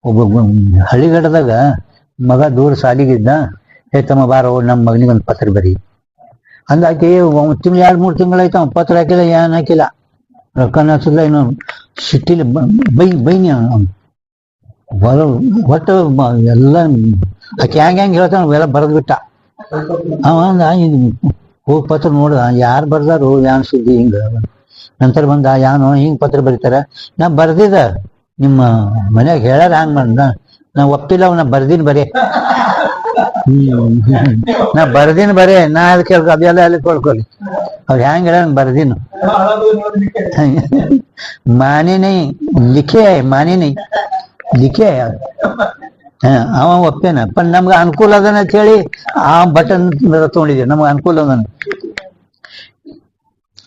ಒಬ್ಬ ಹಳ್ಳಿಗಡದಾಗ ಮಗ ದೂರ ಸಾಲಿಗಿದ್ದ ಹೇ ತಮ್ಮ ಬಾರೋ ನಮ್ಮ ಮಗನಿಗೆ ಒಂದು ಪತ್ರ ಬರಿ ಅಂದಾಕಿ ತಿಂಗಳು 2-3 ತಿಂಗಳಾಯ್ತು ಅವ್ನು ಪತ್ರ ಹಾಕಿಲ್ಲ ಏನ್ ಹಾಕಿಲ್ಲ ರೊಕ್ಕನ ಹಾಕಿಲ್ಲ ಇನ್ನು ಸಿಟ್ಟಿಲಿ ಬೈನಿ ಒಟ್ಟು ಎಲ್ಲ ಆಕೆ ಹೆಂಗ್ ಹೇಳ್ತಾನ ಅವೆಲ್ಲ ಬರೆದ್ ಬಿಟ್ಟ ಅವ ಹೋಗಿ ಪತ್ರ ನೋಡ್ದ ಯಾರು ಬರ್ದಾರು ಯಾನ್ ಸುದ್ದಿ ಹಿಂಗ ನಂತರ ಬಂದ ಯಾನು ಹಿಂಗ್ ಪತ್ರ ಬರೀತಾರ ನಾ ಬರ್ದಿದ ನಿಮ್ಮ ಮನ್ಯಾಗ ಹೇಳಾರ ಹಂಗ ಮಾಡ್ದ ನಾ ಒಪ್ಪಿಲ್ಲ ನಾ ಬರ್ದಿನ ಬರೇ ನಾ ಬರ್ದಿನ ಬರೇ ನಾ ಅದ್ ಕೇಳ್ಕೊ ಅದೆಲ್ಲ ಅಲ್ಲಿ ಕೊಳ್ಕೊಲಿ ಅವ್ರು ಹೆಂಗ್ ಹೇಳ ಬರ್ದಿನ ಮಾನೆ ನೈ ಲಿಖೆ ಮಾನೆ ನೈ ಲಿಖೆ ಅವ ಒಪ್ಪೇನ पण ನಮ್ಗೆ ಅನುಕೂಲ ಅದನ್ನ ಅಂತ ಹೇಳಿ ಆ ಬಟನ್ ತಗೊಂಡಿದ್ದೆ ನಮ್ಗೆ ಅನುಕೂಲ ಅದನ್ನ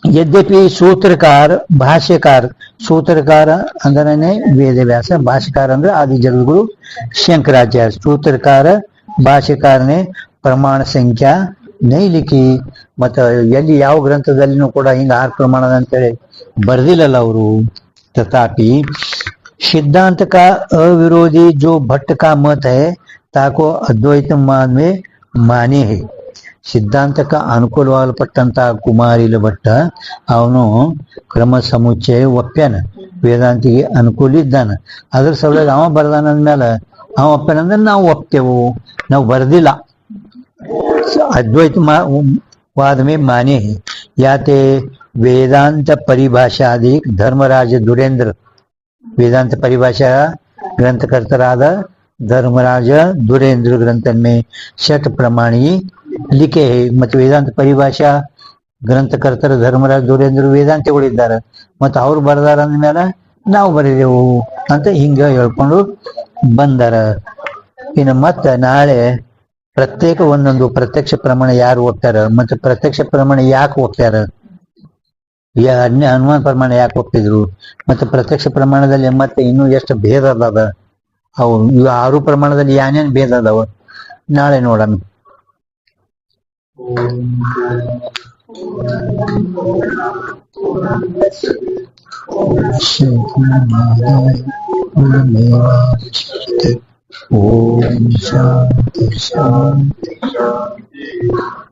यद्यपि सूत्रकार भाष्यकार सूत्रकार अंदरने वेदव्यास भाष्यकार अंदर आदि जगद्गुरु शंकराचार्य सूत्रकार भाष्यकार ने प्रमाण संख्या नहीं लिखी मत यदि ಯಾವ ಗ್ರಂಥದಲ್ಲಿನೂ ಕೂಡ ಹಿಂಗ 6 ಪ್ರಮಾಣದ ಅಂತ ಹೇಳಿ ಬರ್ದಿಲ್ಲಲ್ಲ ಅವರು तथापि सिद्धांत का अविरोधी जो भट्ट का मत है ताको अद्वैत माद में माने है ಸಿದ್ಧಾಂತಕ್ಕೆ ಅನುಕೂಲವಾಗಲ್ಪಟ್ಟಂತ ಕುಮಾರಿಲ ಭಟ್ಟ ಅವನು ಕ್ರಮ ಸಮುಚ್ಚಯ ಒಪ್ಪ್ಯಾನ ವೇದಾಂತಿಗೆ ಅನುಕೂಲ ಇದ್ದಾನ ಅದ್ರ ಸಲುವಾಗಿ ಅವ ಬರ್ದಾನ ಅಂದ್ಮೇಲೆ ಅವ ಒಪ್ಪ್ಯಾನಂದ್ರೆ ನಾವು ಒಪ್ತೇವು ನಾವು ಬರ್ದಿಲ್ಲ अद्वैत वाद में माने हैं याते वेदांत परिभाषादि धर्मराज दुरेंद्र वेदांत परिभाषा ग्रंथकर्तराद धर्मराज दुरेंद्र ग्रंथन में षट प्रमाणी लिखे है मत वेदांत परिभाषा ಗ್ರಂಥಕರ್ತರ ಧರ್ಮರಾಜ್ ದುರೇಂದ್ರ ವೇದಾಂತಿಗಳಿದ್ದಾರೆ ಮತ್ತು ಅವ್ರು ಬರ್ದಾರ ಅಂದ್ಮೇಲೆ ನಾವು ಬರೀದೆವು ಅಂತ ಹಿಂಗ ಹೇಳ್ಕೊಂಡು ಬಂದಾರ ಇನ್ನು ಮತ್ತೆ ನಾಳೆ ಪ್ರತ್ಯೇಕ ಒಂದೊಂದು ಪ್ರತ್ಯಕ್ಷ ಪ್ರಮಾಣ ಯಾರು ಒಪ್ತಾರ ಮತ್ತೆ ಪ್ರತ್ಯಕ್ಷ ಪ್ರಮಾಣ ಯಾಕೆ ಒಪ್ತಾರ ಅನುಮಾನ ಪ್ರಮಾಣ ಯಾಕೆ ಒಪ್ಪಿದ್ರು ಮತ್ತೆ ಪ್ರತ್ಯಕ್ಷ ಪ್ರಮಾಣದಲ್ಲಿ ಮತ್ತೆ ಇನ್ನೂ ಎಷ್ಟು ಭೇದ ಅದಾವ ಅವು ಇವು 6 ಪ್ರಮಾಣದಲ್ಲಿ ಏನೇನ್ ಭೇದ ಅದಾವ ನಾಳೆ ನೋಡೋಣ ओम शांति शांति शांति